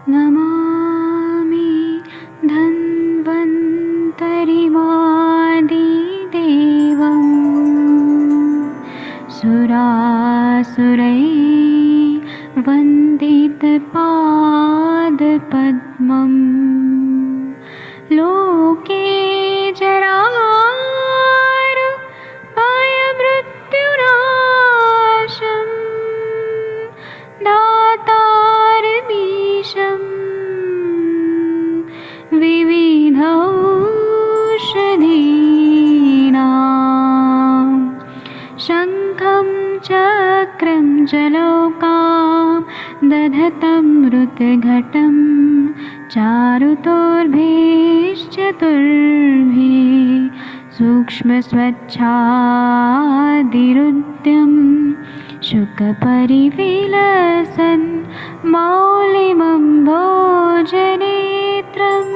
नमामि धन्वन्तरिमादिदेवम् सुरासुरैर्वन्दितपादपद्मम् लोके जरामृत्युनाशम् दातारमीशम् विविधौषधीनां शङ्खं चक्रं जलौकां दधतं मृतघटं चारुतोर्भिश्चतुर्भिः सूक्ष्मस्वच्छादिरुद्यं शुकपरिविलसन् मौलिमम्भोजनेत्रम्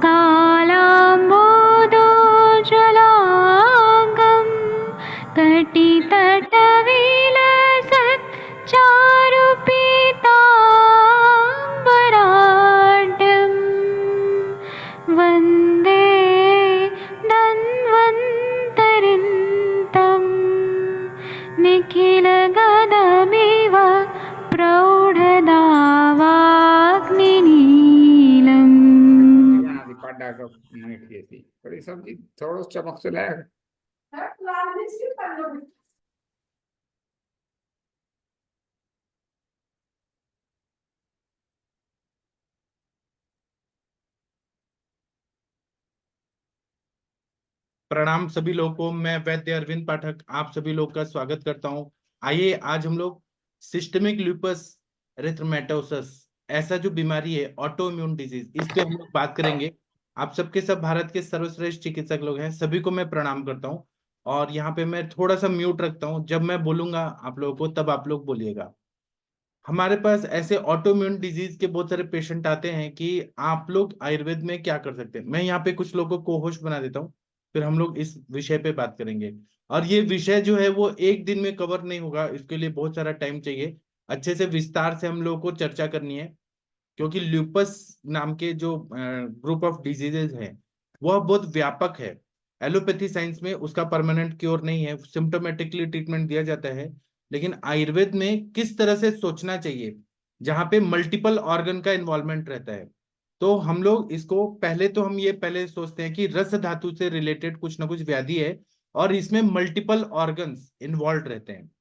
कालाम्बोदोज्ज्वलाङ्गं कटितटविलसत् चारुपीताम्बराढ्यं वन्दे धन्वन्तरिन्तं निखिलगदमिव प्रौढदावाग्निनीलम्। थोड़ी सब्जी थोड़ा चमक से लाएगा। प्रणाम सभी लोगों को। मैं वैद्य अरविंद पाठक आप सभी लोग का स्वागत करता हूं। आइए आज हम लोग सिस्टमिक लूपस एरिथेमेटोसस, ऐसा जो बीमारी है ऑटो इम्यून डिजीज, इस पे हम लोग बात करेंगे। आप सबके सब भारत के सर्वश्रेष्ठ चिकित्सक लोग हैं, सभी को मैं प्रणाम करता हूं। और यहाँ पे मैं थोड़ा सा म्यूट रखता हूँ, जब मैं बोलूंगा आप लोगों को तब आप लोग बोलिएगा। हमारे पास ऐसे ऑटो इम्यून डिजीज के बहुत सारे पेशेंट आते हैं कि आप लोग आयुर्वेद में क्या कर सकते हैं। मैं यहाँ पे कुछ लोगों को होस्ट बना देता हूँ, फिर हम लोग इस विषय पे बात करेंगे। और ये विषय जो है वो एक दिन में कवर नहीं होगा, इसके लिए बहुत सारा टाइम चाहिए। अच्छे से विस्तार से हम लोगों को चर्चा करनी है, क्योंकि ल्यूपस नाम के जो ग्रुप ऑफ डिजीजेज है वह बहुत व्यापक है। एलोपैथी साइंस में उसका परमानेंट क्योर नहीं है, सिम्टोमेटिकली ट्रीटमेंट दिया जाता है। लेकिन आयुर्वेद में किस तरह से सोचना चाहिए, जहां पे मल्टीपल ऑर्गन का इन्वॉल्वमेंट रहता है। तो हम लोग इसको हम ये पहले सोचते हैं कि रस धातु से रिलेटेड कुछ ना कुछ व्याधि है और इसमें मल्टीपल ऑर्गन्स इन्वॉल्व रहते हैं।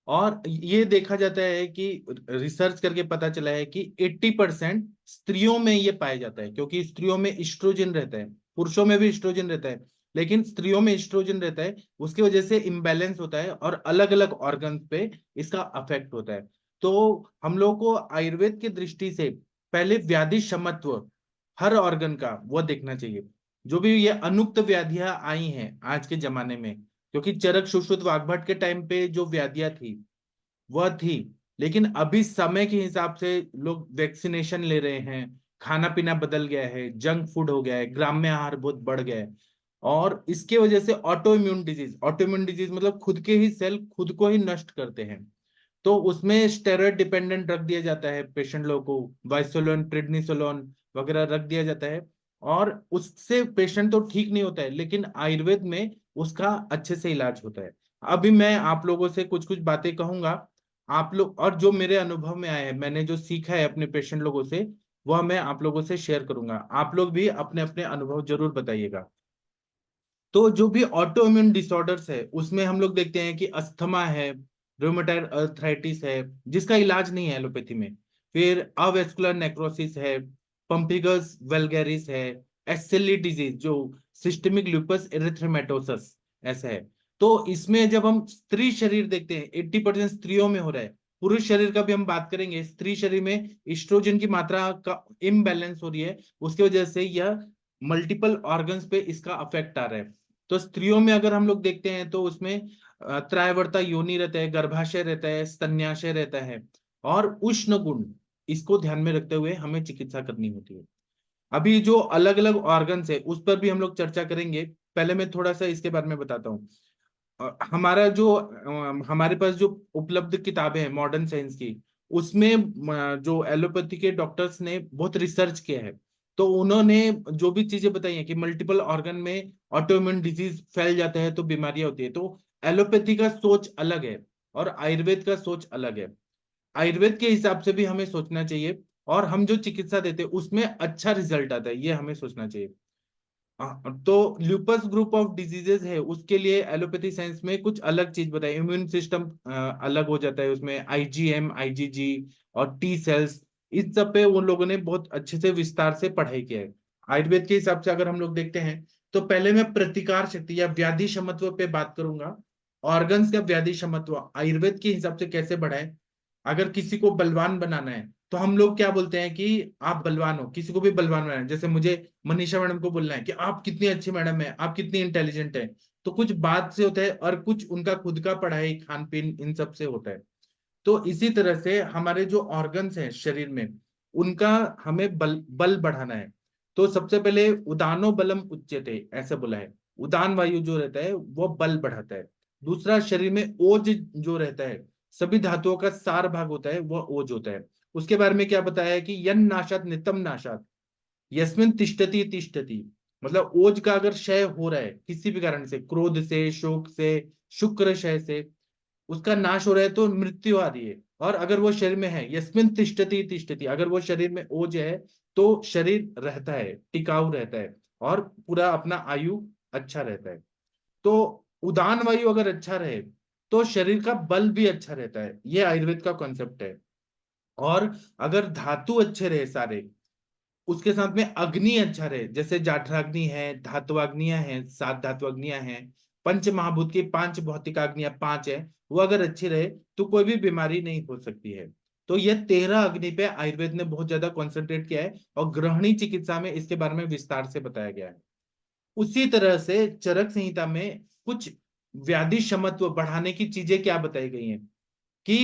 और ये देखा जाता है कि रिसर्च करके पता चला है कि 80% स्त्रियों में ये पाया जाता है, क्योंकि स्त्रियों में इस्ट्रोजन रहता है। पुरुषों में भी इस्ट्रोजन रहता है, लेकिन स्त्रियों में इस्ट्रोजन रहता है, उसकी वजह से इम्बैलेंस होता है और अलग अलग ऑर्गन पे इसका अफेक्ट होता है। तो हम लोग को आयुर्वेद की दृष्टि से पहले व्याधि क्षमत्व हर ऑर्गन का वो देखना चाहिए। जो भी ये अनुक्त व्याधियां आई हैं आज के जमाने में, क्योंकि चरक सुश्रुत वाग्भट के टाइम पे जो व्याधियां थी वह थी, लेकिन अभी समय के हिसाब से लोग वैक्सीनेशन ले रहे हैं, खाना पीना बदल गया है, जंक फूड हो गया है, ग्राम्य आहार बहुत बढ़ गया है। और इसके वजह से ऑटो इम्यून डिजीज मतलब खुद के ही सेल खुद को ही नष्ट करते हैं। तो उसमें स्टेरॉइड डिपेंडेंट रख दिया जाता है पेशेंट लोगों को, वाइसोलोन प्रेडनिसोलोन वगैरह रख दिया जाता है, और उससे पेशेंट तो ठीक नहीं होता है, लेकिन आयुर्वेद में उसका अच्छे से इलाज होता है। अभी मैं आप लोगों से कुछ कुछ बातें कहूंगा, आप लोग, और जो मेरे अनुभव में आया है, मैंने जो सीखा है अपने पेशेंट लोगों से, वह मैं आप लोगों से शेयर करूंगा। आप लोग भी अपने अपने अनुभव जरूर बताइएगा। तो जो भी ऑटो इम्यून डिसऑर्डर्स है उसमें हम लोग देखते हैं कि अस्थमा है, रूमेटॉइड अर्थराइटिस है जिसका इलाज नहीं है एलोपैथी में, फिर अवेस्कुलर नेक्रोसिस है, पंपिगस वेलगेरिस है, एसएलई डिजीज जो सिस्टमिक लूपस एरिथ्मेटोसस ऐसा है। तो इसमें जब हम स्त्री शरीर देखते हैं 80% स्त्रियों में हो रहा है। पुरुष शरीर का भी हम बात करेंगे, स्त्री शरीर में इस्ट्रोजन की मात्रा का इम्बैलेंस हो रही है, उसकी वजह से यह मल्टीपल ऑर्गन्स पे इसका अफेक्ट आ रहा है। तो स्त्रियों में अगर हम लोग देखते हैं तो उसमें त्रायवर्ता योनि रहता है, गर्भाशय रहता है, स्तन्याशय रहता है, और उष्ण गुण, इसको ध्यान में रखते हुए हमें चिकित्सा करनी होती है। अभी जो अलग अलग ऑर्गन्स है उस पर भी हम लोग चर्चा करेंगे। पहले मैं थोड़ा सा इसके बारे में बताता हूँ। हमारे पास जो उपलब्ध किताबें हैं मॉडर्न साइंस की, उसमें जो एलोपैथी के डॉक्टर्स ने बहुत रिसर्च किया है, तो उन्होंने जो भी चीजें बताई हैं कि मल्टीपल ऑर्गन में ऑटोइम्यून डिजीज फैल जाता है तो बीमारियां होती है, तो एलोपैथी का सोच अलग है और आयुर्वेद का सोच अलग है। आयुर्वेद के हिसाब से भी हमें सोचना चाहिए, और हम जो चिकित्सा देते हैं उसमें अच्छा रिजल्ट आता है, ये हमें सोचना चाहिए। तो ल्यूपस ग्रुप ऑफ डिजीजेस है, उसके लिए एलोपैथी साइंस में कुछ अलग चीज बताई, इम्यून सिस्टम अलग हो जाता है, उसमें आईजीएम, आईजीजी और टी सेल्स, इस सब पे उन लोगों ने बहुत अच्छे से विस्तार से पढ़ाई किया है। आयुर्वेद के हिसाब से अगर हम लोग देखते हैं, तो पहले मैं प्रतिकार शक्ति या व्याधि क्षमत्व पे बात करूंगा। ऑर्गन्स का व्याधि क्षमत्व आयुर्वेद के हिसाब से कैसे बढ़ाए। अगर किसी को बलवान बनाना है तो हम लोग क्या बोलते हैं कि आप बलवान हो, किसी को भी बलवान बनाना है, जैसे मुझे मनीषा मैडम को बोलना है कि आप कितनी अच्छी मैडम है, आप कितनी इंटेलिजेंट है, तो कुछ बात से होता है और कुछ उनका खुद का पढ़ाई, खान पीन, इन सब से होता है। तो इसी तरह से हमारे जो ऑर्गन्स हैं शरीर में, उनका हमें बल बढ़ाना है। तो सबसे पहले उदानो बलम उच्यते ऐसा बोला है, उदान वायु जो रहता है वो बल बढ़ाता है। दूसरा, शरीर में ओज जो रहता है, सभी धातुओं का सार भाग होता है, वो ओज होता है। उसके बारे में क्या बताया है कि यन नाशात नितम नाशात यस्मिन तिष्ठति तिष्ठति, मतलब ओज का अगर क्षय हो रहा है किसी भी कारण से, क्रोध से, शोक से, शुक्र क्षय से, उसका नाश हो रहा है तो मृत्यु आ रही है। और अगर वो शरीर में है, यस्मिन तिष्ठति तिष्ठति, अगर वो शरीर में ओज है तो शरीर रहता है, टिकाऊ रहता है और पूरा अपना आयु अच्छा रहता है। तो उदान वायु अगर अच्छा रहे तो शरीर का बल भी अच्छा रहता है, ये आयुर्वेद का कॉन्सेप्ट है। और अगर धातु अच्छे रहे सारे, उसके साथ में अग्नि अच्छा रहे, जैसे जाठराग्नि है, धात्वाग्नियां हैं, 7 धात्वाग्नियां हैं, पंच महाभूत की 5 भौतिक अग्नियां 5 है, वो अगर अच्छी रहे तो कोई भी बीमारी नहीं हो सकती है। तो ये 13 अग्नि पे आयुर्वेद ने बहुत ज्यादा कॉन्सेंट्रेट किया है, और गृहिणी चिकित्सा में इसके बारे में विस्तार से बताया गया है। उसी तरह से चरक संहिता में कुछ व्याधि क्षमत्व बढ़ाने की चीजें क्या बताई गई हैं कि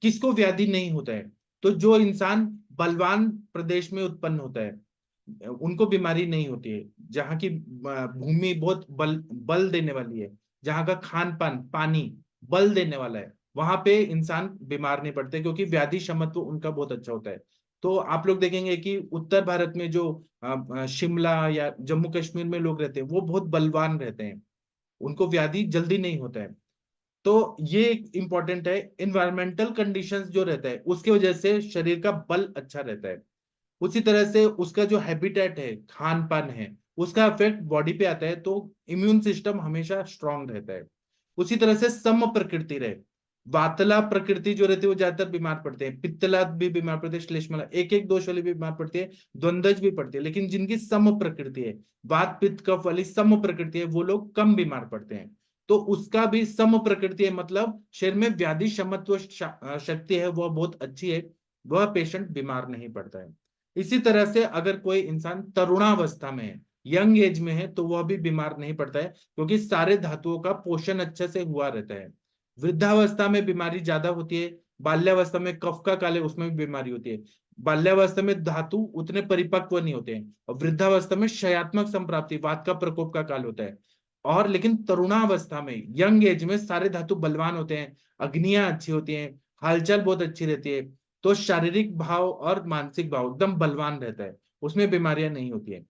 किसको व्याधि नहीं होता है। तो जो इंसान बलवान प्रदेश में उत्पन्न होता है उनको बीमारी नहीं होती है, जहाँ की भूमि बहुत बल बल देने वाली है, जहाँ का खान पान, पानी बल देने वाला है, वहां पे इंसान बीमार नहीं पड़ते, क्योंकि व्याधि क्षमत्व उनका बहुत अच्छा होता है। तो आप लोग देखेंगे कि उत्तर भारत में जो शिमला या जम्मू कश्मीर में लोग रहते हैं वो बहुत बलवान रहते हैं, उनको व्याधि जल्दी नहीं होता है। तो ये इंपॉर्टेंट है, इन्वायरमेंटल कंडीशंस जो रहता है उसकी वजह से शरीर का बल अच्छा रहता है। उसी तरह से उसका जो हैबिटेट है, खान पान है, उसका इफेक्ट बॉडी पे आता है, तो इम्यून सिस्टम हमेशा स्ट्रांग रहता है। उसी तरह से सम प्रकृति रहे, वातला प्रकृति जो रहती है वो ज्यादातर बीमार पड़ते हैं, पित्तला भी बीमार पड़ते हैं, श्लेष्मला एक एक दोष वाली भी बीमार पड़ती है, द्वंद्वज भी पड़ती है, लेकिन जिनकी सम प्रकृति है, वात पित्त कफ वाली सम प्रकृति है, वो लोग कम बीमार पड़ते हैं। तो उसका भी सम प्रकृति है, मतलब शरीर में व्याधि क्षमत्व शक्ति है वो बहुत अच्छी है, वह पेशेंट बीमार नहीं पड़ता है। इसी तरह से अगर कोई इंसान तरुणावस्था में है, यंग एज में है, तो वह भी बीमार नहीं पड़ता है, क्योंकि सारे धातुओं का पोषण अच्छे से हुआ रहता है। वृद्धावस्था में बीमारी ज्यादा होती है, बाल्यावस्था में कफ का काल है उसमें भी बीमारी होती है, बाल्यावस्था में धातु उतने परिपक्व नहीं होते हैं, और वृद्धावस्था में क्षयात्मक संप्राप्ति, वात का प्रकोप का काल होता है। और लेकिन तरुणावस्था में, यंग एज में सारे धातु बलवान होते हैं, अग्नियां अच्छी होती हैं, हालचाल बहुत अच्छी रहती है, तो शारीरिक भाव और मानसिक भाव एकदम बलवान रहता है, उसमें बीमारियां नहीं होती है।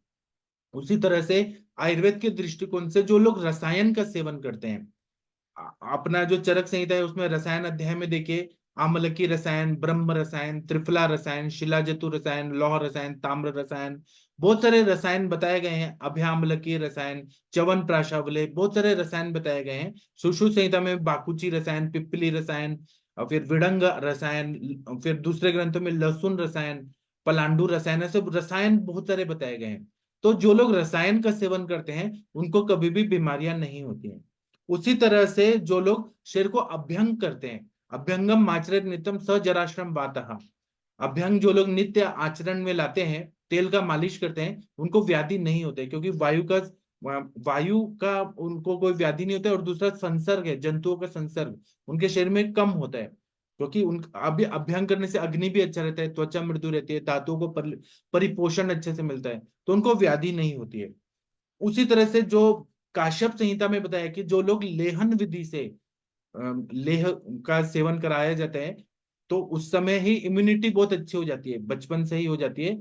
उसी तरह से आयुर्वेद के दृष्टिकोण से जो लोग रसायन का सेवन करते हैं, अपना जो चरक संहिता है उसमें रसायन अध्याय में देखिए, आमलकी रसायन, ब्रह्म रसायन, त्रिफला रसायन, शिलाजतु रसायन, लौह रसायन, ताम्र रसायन, बहुत सारे रसायन बताए गए हैं, अभ्यामलकी रसायन, च्यवन प्राशावले, बहुत सारे रसायन बताए गए हैं। सुश्रुत संहिता में बाकुची रसायन, पिप्पली रसायन, और फिर विडंग रसायन, फिर दूसरे ग्रंथों में लहसुन रसायन, पलांडु रसायन, ऐसे रसायन बहुत सारे बताए गए हैं। तो जो लोग रसायन का सेवन करते हैं उनको कभी भी बीमारियां नहीं होती हैं। उसी तरह से जो लोग शरीर को अभ्यंग करते हैं, अभ्यंगम माचरेत नित्यम सजराश्रम वातः, अभ्यंग जो लोग नित्य आचरण में लाते हैं, तेल का मालिश करते हैं, उनको व्याधि नहीं होते, क्योंकि वायु का उनको कोई व्याधि नहीं होता है। और दूसरा संसर्ग है, जंतुओं का संसर्ग उनके शरीर में कम होता है, क्योंकि उन अभी अभ्यंग करने से अग्नि भी अच्छा रहता है, त्वचा मृदु रहती है, धातुओं को परिपोषण अच्छे से मिलता है, तो उनको व्याधि नहीं होती है। उसी तरह से जो काश्यप संहिता में बताया कि जो लोग लेहन विधि से लेह का सेवन कराया जाता है, तो उस समय ही इम्यूनिटी बहुत अच्छी हो जाती है, बचपन से ही हो जाती है।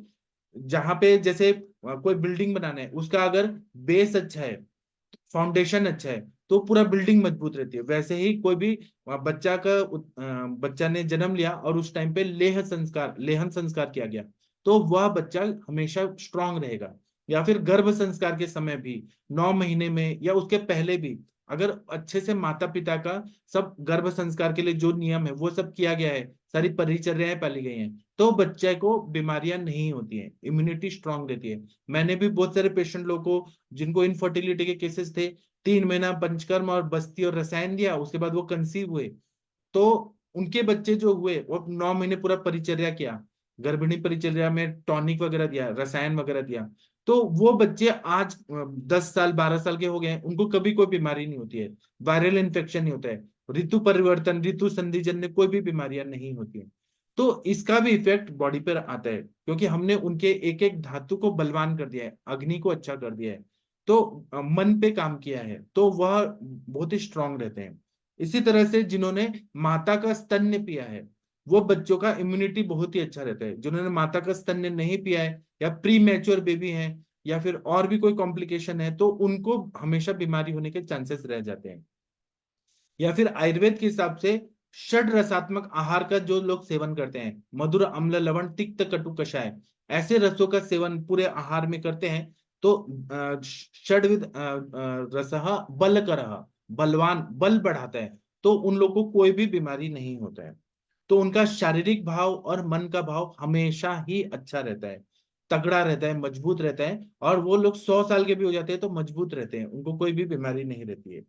जहां पे जैसे कोई बिल्डिंग बनाना है, उसका अगर बेस अच्छा है, फाउंडेशन अच्छा है, तो पूरा बिल्डिंग मजबूत रहती है। वैसे ही कोई भी बच्चा ने जन्म लिया और उस टाइम पे लेहन संस्कार किया गया, तो वह बच्चा हमेशा स्ट्रांग रहेगा। या फिर गर्भ संस्कार के समय भी 9 महीने में या उसके पहले भी अगर अच्छे से माता पिता का सब गर्भ संस्कार के लिए जो नियम है वो सब किया गया है, सारी परिचर्याएं पाली गई हैं, तो बच्चे को बीमारियां नहीं होती हैं, इम्यूनिटी स्ट्रांग रहती है। मैंने भी बहुत सारे पेशेंट लोगों को, जिनको इनफर्टिलिटी के केसेस थे, 3 महीना पंचकर्म और बस्ती और रसायन दिया, उसके बाद वो कंसीव हुए, तो उनके बच्चे जो हुए वो 9 महीने पूरा परिचर्या किया, गर्भिणी परिचर्या में टॉनिक वगैरह दिया, रसायन वगैरह दिया, तो वो बच्चे आज 10 साल 12 साल के हो गए हैं, उनको कभी कोई बीमारी नहीं होती है, वायरल इन्फेक्शन नहीं होता है, ऋतु परिवर्तन, ऋतु संधिजन्य कोई भी बीमारियां नहीं होती है। तो इसका भी इफेक्ट बॉडी पर आता है, क्योंकि हमने उनके एक एक धातु को बलवान कर दिया है, अग्नि को अच्छा कर दिया है, तो मन पे काम किया है, तो वह बहुत ही स्ट्रांग रहते हैं। इसी तरह से जिन्होंने माता का स्तन्य पिया है, वो बच्चों का इम्यूनिटी बहुत ही अच्छा रहता है। जिन्होंने माता का स्तन्य नहीं पिया है, या प्री मैच्योर बेबी है, या फिर और भी कोई कॉम्प्लिकेशन है, तो उनको हमेशा बीमारी होने के चांसेस रह जाते हैं। या फिर आयुर्वेद के हिसाब से षड रसात्मक आहार का जो लोग सेवन करते हैं, मधुर अम्ल लवण तिक्त कटु कषाय, ऐसे रसों का सेवन पूरे आहार में करते हैं, तो षडविध रसः बलकरः, बलवान, बल बढ़ाता है, तो उन लोगों को कोई भी बीमारी नहीं होता है। तो उनका शारीरिक भाव और मन का भाव हमेशा ही अच्छा रहता है, तगड़ा रहता है, मजबूत रहता है, और वो लोग 100 साल के भी हो जाते हैं तो मजबूत रहते हैं, उनको कोई भी बीमारी नहीं रहती है।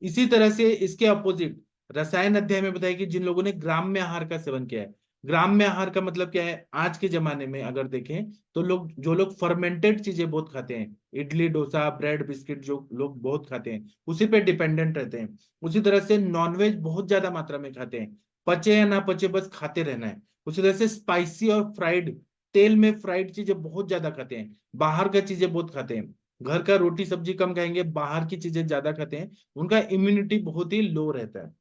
इसी तरह से इसके अपोजिट रसायन अध्याय में बताया कि जिन लोगों ने ग्राम्य आहार का सेवन किया है, ग्राम्य आहार का मतलब क्या है, आज के जमाने में अगर देखें तो जो लोग फर्मेंटेड चीजें बहुत खाते हैं, इडली डोसा ब्रेड बिस्किट जो लोग बहुत खाते हैं, उसी पे डिपेंडेंट रहते हैं। उसी तरह से नॉनवेज बहुत ज्यादा मात्रा में खाते हैं, पचे या ना पचे बस खाते रहना है। उसी तरह से स्पाइसी और फ्राइड, तेल में फ्राइड चीजें बहुत ज्यादा खाते हैं, बाहर का चीजें बहुत खाते हैं, घर का रोटी सब्जी कम खाएंगे, बाहर की चीजें ज्यादा खाते हैं, उनका इम्यूनिटी बहुत ही लो रहता है।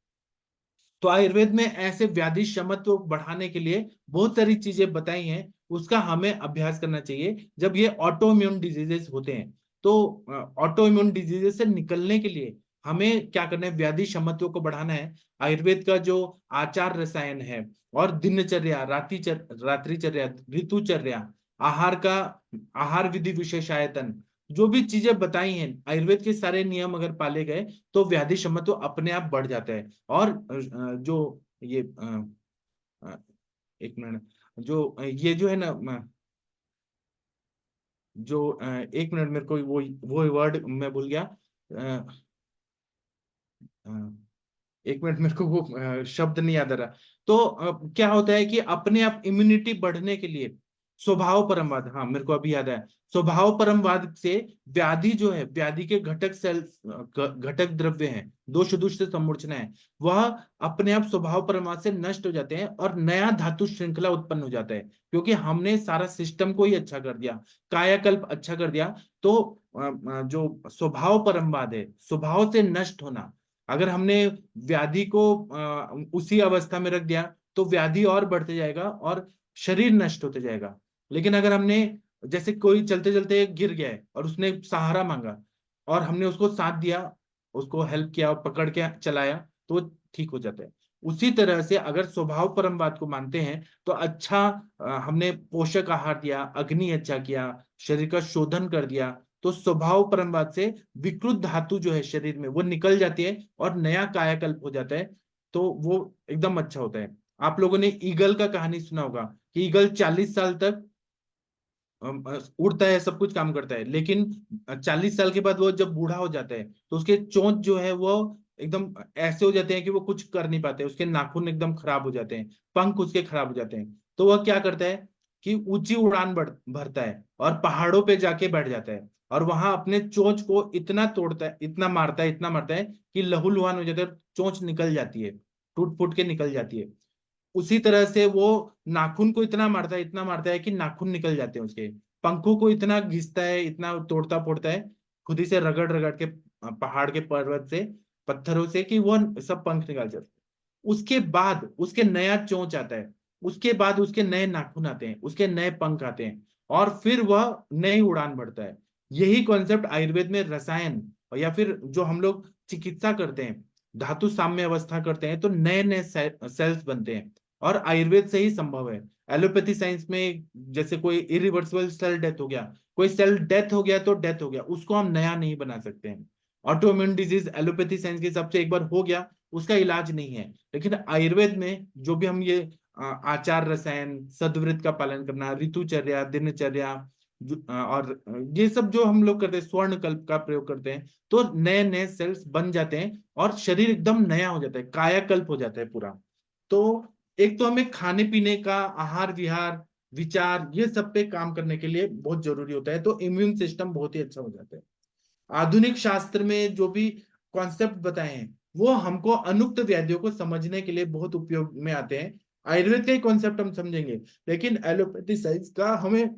तो आयुर्वेद में ऐसे व्याधि क्षमत्व बढ़ाने के लिए बहुत सारी चीजें बताई हैं, उसका हमें अभ्यास करना चाहिए जब ये ऑटो इम्यून डिजीजेस होते हैं। तो ऑटो इम्यून डिजीजेस से निकलने के लिए हमें क्या करना है, व्याधि क्षमत्व को बढ़ाना है। आयुर्वेद का जो आचार रसायन है, और दिनचर्या, रात्रिचर्या, ऋतुचर्या, आहार का, आहार विधि विशेषायतन, जो भी चीजें बताई हैं, आयुर्वेद के सारे नियम अगर पाले गए, तो व्याधि क्षमत्व अपने आप बढ़ जाता है। और जो ये अ, एक मिनट, जो ये जो है ना, जो एक मिनट, मेरे को वो वर्ड मैं भूल गया। अ, अ, एक मिनट, मेरे को वो शब्द नहीं याद आ रहा। तो क्या होता है कि अपने आप इम्यूनिटी बढ़ने के लिए स्वभाव परमवाद, हाँ मेरे को अभी याद आया, स्वभाव परमवाद से व्याधि जो है, व्याधि के घटक सेल, घटक द्रव्य हैं, दोष दुष्ट समूर्छना है, वह अपने आप स्वभाव परमवाद से नष्ट हो जाते हैं, और नया धातु श्रृंखला उत्पन्न हो जाता है, क्योंकि हमने सारा सिस्टम को ही अच्छा कर दिया, कायाकल्प अच्छा कर दिया। तो जो स्वभाव परमवाद है, स्वभाव से नष्ट होना, अगर हमने व्याधि को उसी अवस्था में रख दिया, तो व्याधि और बढ़ते जाएगा और शरीर नष्ट होते जाएगा। लेकिन अगर हमने, जैसे कोई चलते चलते गिर गया है और उसने सहारा मांगा, और हमने उसको साथ दिया, उसको हेल्प किया और पकड़ के चलाया, तो वो ठीक हो जाता है। उसी तरह से अगर स्वभाव परमवाद को मानते हैं, तो अच्छा हमने पोषक आहार दिया, अग्नि अच्छा किया, शरीर का शोधन कर दिया, तो स्वभाव परमवाद से विकृत धातु जो है शरीर में वो निकल जाती है, और नया कायाकल्प हो जाता है, तो वो एकदम अच्छा होता है। आप लोगों ने ईगल का कहानी सुना होगा, कि ईगल 40 साल तक उड़ता है, सब कुछ काम करता है, लेकिन 40 साल के बाद वो जब बूढ़ा हो जाता है, तो उसके चोंच जो है वो एकदम ऐसे हो जाते हैं कि वो कुछ कर नहीं पाते, उसके नाखून एकदम खराब हो जाते हैं, पंख उसके खराब हो जाते हैं। तो वह क्या करता है कि ऊंची उड़ान भरता है, और पहाड़ों पे जाके बैठ जाता है, और वहां अपने चोंच को इतना तोड़ता है, इतना मारता है, इतना मारता है कि लहूलुहान हो जाता है, चोंच निकल जाती है, टूट फूट के निकल जाती है। उसी तरह से वो नाखून को इतना मारता है, इतना मारता है कि नाखून निकल जाते हैं उसके, पंखों को इतना घिसता है, इतना तोड़ता फोड़ता है, खुद ही से रगड़ रगड़ के, पहाड़ के पर्वत से, पत्थरों से, कि वो सब पंख निकाल जाते हैं। उसके बाद उसके नया चोंच आता है, उसके बाद उसके नए नाखून आते हैं, उसके नए पंख आते हैं, और फिर वह नई उड़ान भरता है। यही कॉन्सेप्ट आयुर्वेद में रसायन, या फिर जो हम लोग चिकित्सा करते हैं, धातु साम्य अवस्था करते हैं, तो नए नए सेल्स बनते हैं, और आयुर्वेद से ही संभव है। एलोपैथी साइंस में जैसे कोई इरिवर्सिबल सेल डेथ हो गया, कोई सेल डेथ हो गया तो डेथ हो गया, उसको हम नया नहीं बना सकते हैं। ऑटोइम्यून डिजीज एलोपैथी साइंस के हिसाब से एक बार हो गया, उसका इलाज नहीं है। लेकिन आयुर्वेद में जो भी हम ये आचार रसायन, सद्वृत्त का पालन करना, ऋतुचर्या, दिनचर्या, और ये सब जो हम लोग करते हैं, स्वर्ण कल्प का प्रयोग करते हैं, तो नए नए सेल्स बन जाते हैं और शरीर एकदम नया हो जाता है, कायाकल्प हो जाता है पूरा। तो एक तो हमें खाने पीने का, आहार विहार, विचार, ये सब पे काम करने के लिए बहुत जरूरी होता है, तो इम्यून सिस्टम बहुत ही अच्छा हो जाता है। आधुनिक शास्त्र में जो भी कॉन्सेप्ट बताए हैं, वो हमको अनुक्त व्याधियों को समझने के लिए बहुत उपयोग में आते हैं। आयुर्वेद का ही कॉन्सेप्ट हम समझेंगे, लेकिन एलोपैथी साइंस का हमें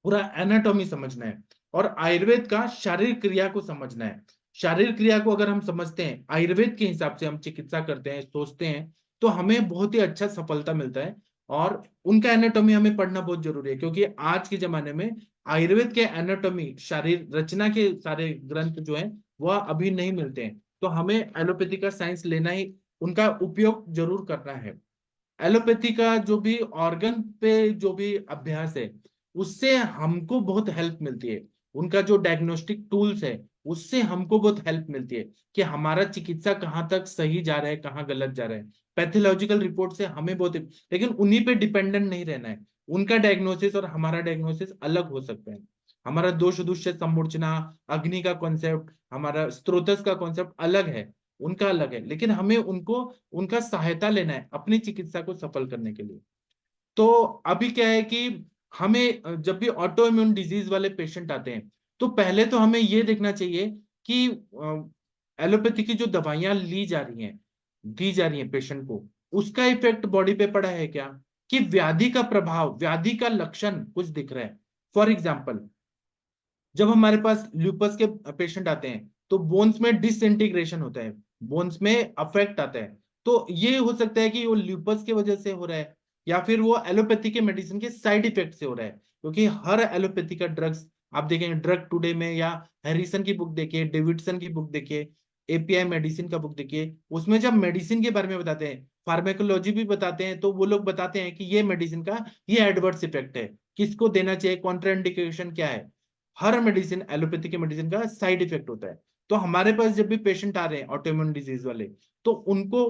पूरा एनाटॉमी समझना है, और आयुर्वेद का शारीरिक क्रिया को समझना है। शारीरिक क्रिया को अगर हम समझते हैं, आयुर्वेद के हिसाब से हम चिकित्सा करते हैं, सोचते हैं, तो हमें बहुत ही अच्छा सफलता मिलता है। और उनका एनाटॉमी हमें पढ़ना बहुत जरूरी है, क्योंकि आज के जमाने में आयुर्वेद के एनाटॉमी, शारीर रचना के सारे ग्रंथ जो हैं वह अभी नहीं मिलते हैं, तो हमें एलोपैथी का साइंस लेना ही, उनका उपयोग जरूर करना है। एलोपैथी का जो भी ऑर्गन पे जो भी अभ्यास है, उससे हमको बहुत हेल्प मिलती है। उनका जो डायग्नोस्टिक टूल्स है, उससे हमको बहुत हेल्प मिलती है कि हमारा चिकित्सा कहाँ तक सही जा रहा है, कहाँ गलत जा रहा है। पैथोलॉजिकल रिपोर्ट से हमें बहुत, लेकिन उन्हीं पे डिपेंडेंट नहीं रहना है। उनका डायग्नोसिस और हमारा डायग्नोसिस अलग हो सकता है। हमारा दोष दूष्य समूर्छना, अग्नि का कॉन्सेप्ट, हमारा स्त्रोतस का कॉन्सेप्ट अलग है, उनका अलग है, लेकिन हमें उनको, उनका सहायता लेना है अपनी चिकित्सा को सफल करने के लिए। तो अभी क्या है कि हमें जब भी ऑटो इम्यून डिजीज वाले पेशेंट आते हैं, तो पहले तो हमें ये देखना चाहिए कि एलोपैथी की जो दवाइयां ली जा रही हैं, दी जा रही हैं पेशेंट को, उसका इफेक्ट बॉडी पे पड़ा है क्या, कि व्याधि का प्रभाव, व्याधि का लक्षण कुछ दिख रहा है। फॉर एग्जाम्पल, जब हमारे पास ल्यूपस के पेशेंट आते हैं, तो बोन्स में डिसइंटीग्रेशन होता है, बोन्स में अफेक्ट आता है। तो ये हो सकता है कि वो ल्यूपस की वजह से हो रहा है, या फिर वो एलोपैथी के मेडिसिन के साइड इफेक्ट से हो रहा है। क्योंकि हर एलोपैथी का ड्रग्स, आप देखेंगे ड्रग टुडे में, या हैरिसन की बुक देखिए, डेविडसन की बुक देखिए, एपीआई मेडिसिन का बुक देखिए, उसमें जब मेडिसिन के बारे में बताते हैं, फार्मेकोलॉजी भी बताते हैं, तो वो लोग बताते हैं कि ये मेडिसिन का ये एडवर्स इफेक्ट है, किसको देना चाहिए, कॉन्ट्राइंडिकेशन क्या है। हर मेडिसिन, एलोपैथी के मेडिसिन का साइड इफेक्ट होता है। तो हमारे पास जब भी पेशेंट आ रहे हैं ऑटोइम्यून डिजीज वाले, तो उनको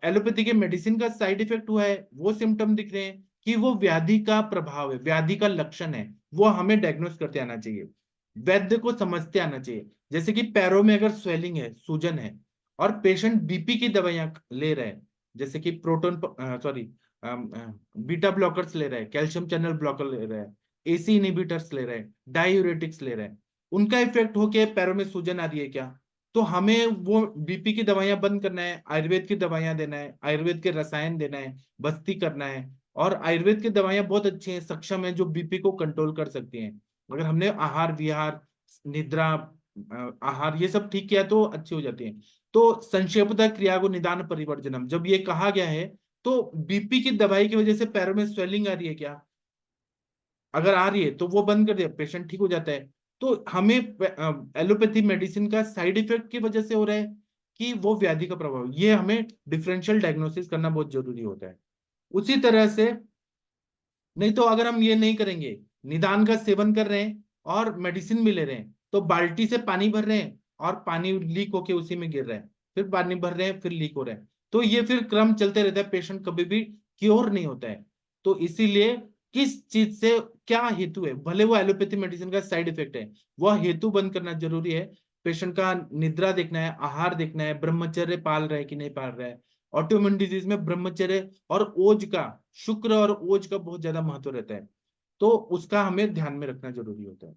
एलोपैथी के मेडिसिन का साइड इफेक्ट हुआ है, वो सिम्टम दिख रहे हैं, कि वो व्याधि का प्रभाव है, व्याधि का लक्षण है, वो हमें डायग्नोस करते आना चाहिए, वैद्य को समझते आना चाहिए। जैसे कि पैरों में अगर स्वेलिंग है, सूजन है, और पेशेंट बीपी की दवाइयां ले रहे हैं, जैसे कि प्रोटोन, सॉरी, बीटा ब्लॉकर्स ले रहे हैं, कैल्शियम चैनल ब्लॉकर ले रहे हैं, एसी इनहिबिटर्स ले रहे हैं, डायूरेटिक्स ले रहे हैं, उनका इफेक्ट होके पैरों में सूजन आ रही है क्या, तो हमें वो बीपी की दवाइयां बंद करना है, आयुर्वेद की दवाइयां देना है, आयुर्वेद के रसायन देना है, बस्ती करना है। और आयुर्वेद की दवाइयां बहुत अच्छी हैं, सक्षम है, जो बीपी को कंट्रोल कर सकती हैं। अगर हमने आहार विहार, निद्रा, आहार, ये सब ठीक किया तो अच्छी हो जाती है। तो संक्षेपतः क्रिया को निदान परिवर्जनम जब ये कहा गया है, तो बीपी की दवाई की वजह से पैरों में स्वेलिंग आ रही है क्या, अगर आ रही है तो वो बंद कर दिया, पेशेंट ठीक हो जाता है। तो हमें एलोपैथी मेडिसिन का साइड इफेक्ट की वजह से हो रहा है, कि वो व्याधि का प्रभाव, ये हमें डिफरेंशियल डायग्नोसिस करना बहुत जरूरी होता है। उसी तरह से, नहीं तो अगर हम ये नहीं करेंगे, निदान का सेवन कर रहे हैं और मेडिसिन भी ले रहे हैं, तो बाल्टी से पानी भर रहे हैं और पानी लीक होके उसी में गिर रहा है, फिर पानी भर रहे हैं, फिर लीक हो रहा है, तो ये फिर क्रम चलते रहता है, पेशेंट कभी भी क्योर नहीं होता है। तो इसीलिए किस चीज से क्या हेतु है, भले वो एलोपैथी मेडिसिन का साइड इफेक्ट है, वह हेतु बंद करना जरूरी है। पेशेंट का निद्रा देखना है, आहार देखना है, ब्रह्मचर्य पाल रहा है कि नहीं पाल रहा है। ऑटोइम्यून डिजीज में ब्रह्मचर्य और ओज का, शुक्र और ओज का बहुत ज्यादा महत्व रहता है, तो उसका हमें ध्यान में रखना जरूरी होता है।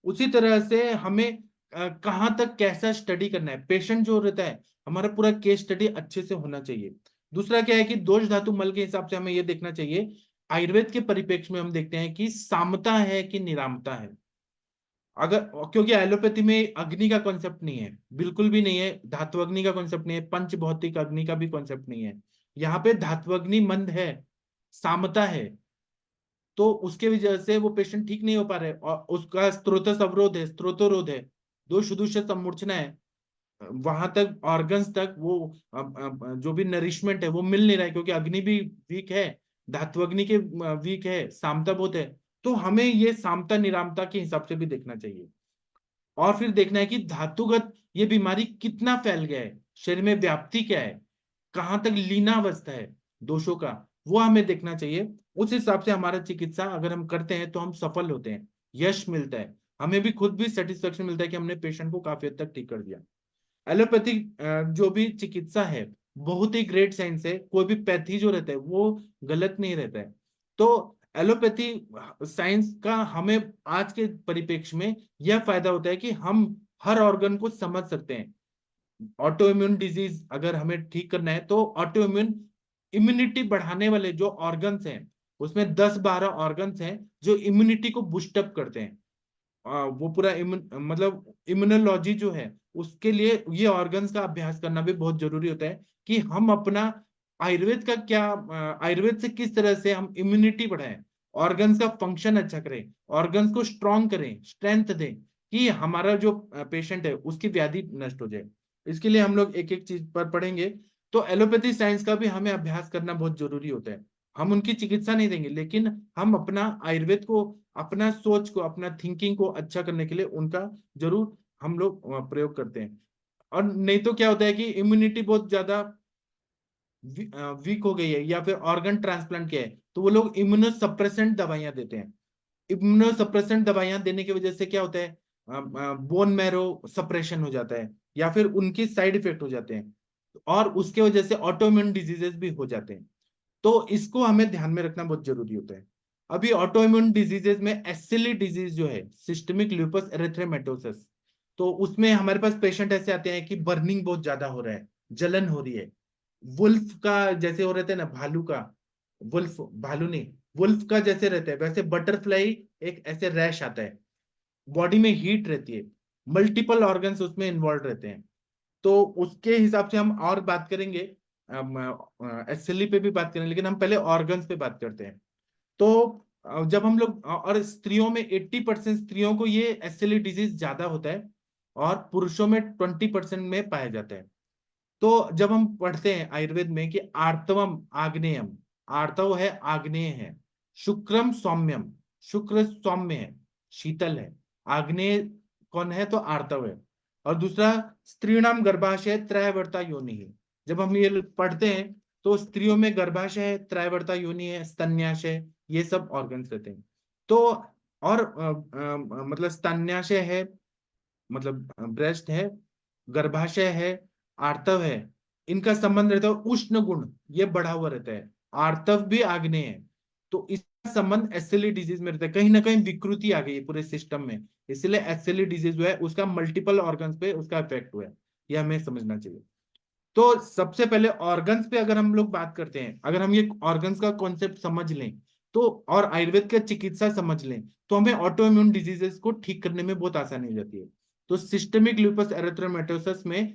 उसी तरह से हमें कहाँ तक कैसा स्टडी करना है, पेशेंट जो रहता है, हमारा पूरा केस स्टडी अच्छे से होना चाहिए। दूसरा क्या है कि दोष धातु मल के हिसाब से हमें यह देखना चाहिए, आयुर्वेद के परिप्रेक्ष्य में हम देखते हैं कि सामता है कि निरामता है। अगर, क्योंकि एलोपैथी में अग्नि का कॉन्सेप्ट नहीं है, बिल्कुल भी नहीं है, धातु अग्नि का कॉन्सेप्ट नहीं है, पंच भौतिक अग्नि का भी कॉन्सेप्ट नहीं है। यहाँ पे धातु अग्नि मंद है, सामता है, तो उसके वजह से वो पेशेंट ठीक नहीं हो पा रहे, और उसका स्त्रोत अवरोध है, स्त्रोतरोध है, दोष दूषित सम्मूर्छना है, वहां तक ऑर्गन्स तक वो जो भी नरिशमेंट है वो मिल नहीं रहा है, क्योंकि अग्नि भी वीक है, धातु अग्नि के वीक है, सामता बहुत है। तो हमें ये सामता निरामता के हिसाब से भी देखना चाहिए, और फिर देखना है कि धातुगत ये बीमारी कितना फैल गया है, शरीर में व्याप्ति क्या है, कहाँ तक लीनावस्था है दोषों का, वो हमें देखना चाहिए। उस हिसाब से हमारा चिकित्सा अगर हम करते हैं तो हम सफल होते हैं, यश मिलता है, हमें भी खुद भी सेटिस्फेक्शन मिलता है कि हमने पेशेंट को काफी हद तक ठीक कर दिया। एलोपैथिक जो भी चिकित्सा है बहुत ही ग्रेट साइंस है, कोई भी पैथी जो रहता है वो गलत नहीं रहता है। तो एलोपैथी साइंस का हमें आज के परिप्रेक्ष्य में यह फायदा होता है कि हम हर ऑर्गन को समझ सकते हैं। ऑटो इम्यून डिजीज अगर हमें ठीक करना है तो ऑटो इम्यून इम्यूनिटी बढ़ाने वाले जो ऑर्गन्स हैं उसमें 10-12 ऑर्गन्स हैं जो इम्यूनिटी को बूस्टअप करते हैं। वो पूरा मतलब इम्यूनोलॉजी जो है उसके लिए ये ऑर्गन्स का अभ्यास करना भी बहुत जरूरी होता है कि हम अपना आयुर्वेद का क्या, आयुर्वेद से किस तरह से हम इम्यूनिटी बढ़ाएं, ऑर्गन्स का फंक्शन अच्छा करें, ऑर्गन्स को स्ट्रॉन्ग करें, स्ट्रेंथ दें, कि हमारा जो पेशेंट है उसकी व्याधि नष्ट हो जाए। इसके लिए हम लोग एक एक चीज पर पढ़ेंगे। तो एलोपैथी साइंस का भी हमें अभ्यास करना बहुत जरूरी होता है। हम उनकी चिकित्सा नहीं देंगे, लेकिन हम अपना आयुर्वेद को, अपना सोच को, अपना थिंकिंग को अच्छा करने के लिए उनका जरूर हम लोग प्रयोग करते हैं। और नहीं तो क्या होता है कि इम्यूनिटी बहुत ज्यादा वीक हो गई है या फिर ऑर्गन ट्रांसप्लांट किया है तो वो लोग इम्यूनोसप्रेसेंट दवाइयां देते हैं। इम्यूनोसप्रेसेंट दवाइयां देने की वजह से क्या होता है, बोन मैरो सप्रेशन हो जाता है या फिर उनकी साइड इफेक्ट हो जाते हैं, और उसके वजह से ऑटोइम्यून डिजीजेस भी हो जाते हैं। तो इसको हमें ध्यान में रखना बहुत जरूरी होता है। अभी ऑटोइम्यून डिजीजेस में एसएलई डिजीज जो है, सिस्टमिक लूपस एरिथ्रेमेटोसिस, तो उसमें हमारे पास पेशेंट ऐसे आते हैं कि बर्निंग बहुत ज्यादा हो रहा है, जलन हो रही है, वुल्फ का जैसे हो रहता है ना, भालू का, वुल्फ, भालू नहीं, वुल्फ का जैसे रहता है वैसे बटरफ्लाई एक ऐसे रैश आता है, बॉडी में हीट रहती है, मल्टीपल ऑर्गन्स उसमें इन्वॉल्व रहते हैं। तो उसके हिसाब से हम और बात करेंगे, एसएलई पे भी बात करेंगे, लेकिन हम पहले ऑर्गन्स पे बात करते हैं। तो जब हम लोग, और स्त्रियों में 80% स्त्रियों को ये एसएलई डिजीज ज्यादा होता है, और पुरुषों में 20% में पाया जाता है। तो जब हम पढ़ते हैं आयुर्वेद में कि आर्तवम आग्नेयम, आर्तव है आग्नेय है, शुक्रम सौम्यम, शुक्र सौम्य है, शीतल है, आग्नेय कौन है तो आर्तव है, और दूसरा स्त्रीणाम गर्भाशय त्रयवर्ता योनि है। जब हम ये पढ़ते हैं तो स्त्रियों में गर्भाशय है, त्रयवर्ता योनि है, स्तन्याशय, ये सब ऑर्गन्स रहते हैं। तो और मतलब स्तन्याशय है, मतलब ब्रेस्ट है, गर्भाशय है, आर्तव है, इनका संबंध रहता है उष्ण गुण, ये बढ़ा हुआ रहता है, आर्तव भी आग्नेय है, तो इसका संबंध एसएलई डिजीज में रहता है। कहीं ना कहीं विकृति आ गई है पूरे सिस्टम में, इसलिए एसएलई डिजीज जो है उसका मल्टीपल ऑर्गन्स पे उसका इफेक्ट हुआ है, ये हमें समझना चाहिए। तो सबसे पहले ऑर्गन्स पे अगर हम लोग बात करते हैं, अगर हम ये ऑर्गन्स का कॉन्सेप्ट समझ लें तो, और आयुर्वेद का चिकित्सा समझ लें तो हमें ऑटो इम्यून डिजीजेस को ठीक करने में बहुत आसानी हो जाती है। तो सिस्टमिक लूपस एरिथ्रोमेटोसिस में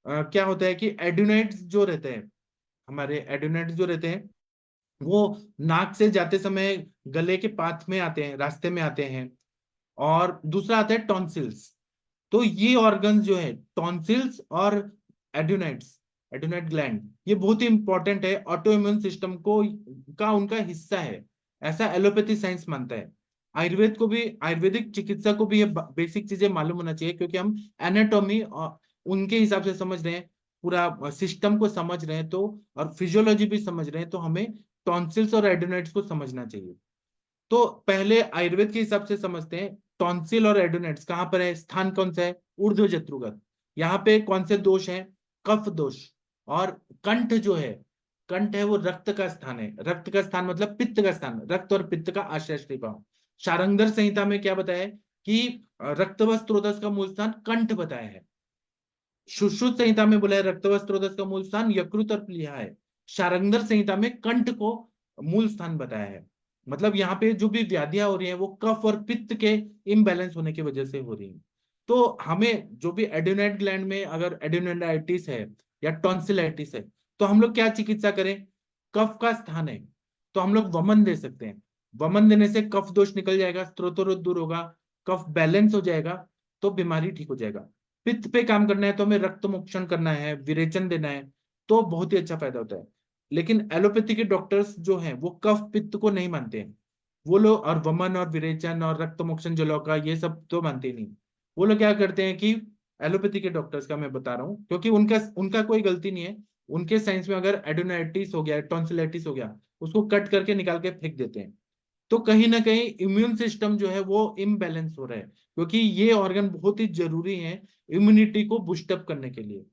क्या होता है कि एड्यूनाइड्स जो रहते हैं, हमारे एड्यूनाइड्स जो रहते हैं वो नाक से जाते समय गले के पाथ में आते हैं, रास्ते में आते हैं। और दूसरा आता है टॉन्सिल्स। तो ये ऑर्गन्स जो है टॉन्सिल्स और एड्यूनाइड्स, एड्यूनाइड ग्लैंड, ये बहुत ही इंपॉर्टेंट है, ऑटो इम्यून सिस्टम को का उनका हिस्सा है, ऐसा एलोपैथी साइंस मानता है। आयुर्वेद को भी, आयुर्वेदिक चिकित्सा को भी ये बेसिक चीजें मालूम होना चाहिए, क्योंकि हम एनाटॉमी उनके हिसाब से समझ रहे हैं, पूरा सिस्टम को समझ रहे हैं, तो और फिजियोलॉजी भी समझ रहे हैं, तो हमें टॉन्सिल्स और एड्यूनाइड्स को समझना चाहिए। तो पहले आयुर्वेद के हिसाब से समझते हैं, टॉन्सिल और एडोनेट्स कहां पर है, स्थान कौन सा है, ऊर्ध्व जत्रुगत, यहाँ पे कौन से दोष हैं, कफ दोष। और कंठ जो है, कंठ है वो रक्त का स्थान है, रक्त का स्थान मतलब पित्त का स्थान, रक्त और पित्त का आश्रय भाव। शारंगधर संहिता में क्या बताया है कि रक्त व स्त्रोतस का मूल स्थान कंठ बताया है। सुश्रुत संहिता में बोला है रक्त व स्त्रोतस का मूल स्थान यकृत और प्लीहा है। शारंगधर संहिता में कंठ को मूल स्थान बताया है। मतलब यहाँ पे जो भी व्याधियां हो रही हैं वो कफ और पित्त के इम्बैलेंस होने की वजह से हो रही हैं। तो हमें जो भी एड्रेनल ग्लैंड में अगर एड्रेनाइटिस है या टॉन्सिलाइटिस है, तो हम लोग क्या चिकित्सा करें? कफ का स्थान है तो हम लोग वमन दे सकते हैं। वमन देने से कफ दोष निकल जाएगा, स्त्रोतरोध दूर होगा, कफ बैलेंस हो जाएगा, तो बीमारी ठीक हो जाएगा। पित्त पे काम करना है तो हमें रक्त मोक्षण करना है, विरेचन देना है, तो बहुत ही अच्छा फायदा होता है। लेकिन एलोपैथी के डॉक्टर्स जो हैं वो कफ पित्त को नहीं मानते हैं। वो लोग और वमन और विरेचन और रक्त मोक्षण जलौका ये सब तो मानते ही नहीं। वो लोग क्या करते हैं कि एलोपैथी के डॉक्टर्स का मैं बता रहा हूँ, क्योंकि उनका उनका कोई गलती नहीं है। उनके साइंस में अगर एडोनाइटिस हो गया, टॉन्सिलाइटिस हो गया, उसको कट करके निकाल के फेंक देते हैं। तो कहीं ना कहीं इम्यून सिस्टम जो है वो इम्बैलेंस हो रहा है, क्योंकि ये ऑर्गन बहुत ही जरूरी है इम्यूनिटी को बूस्टअप करने के लिए।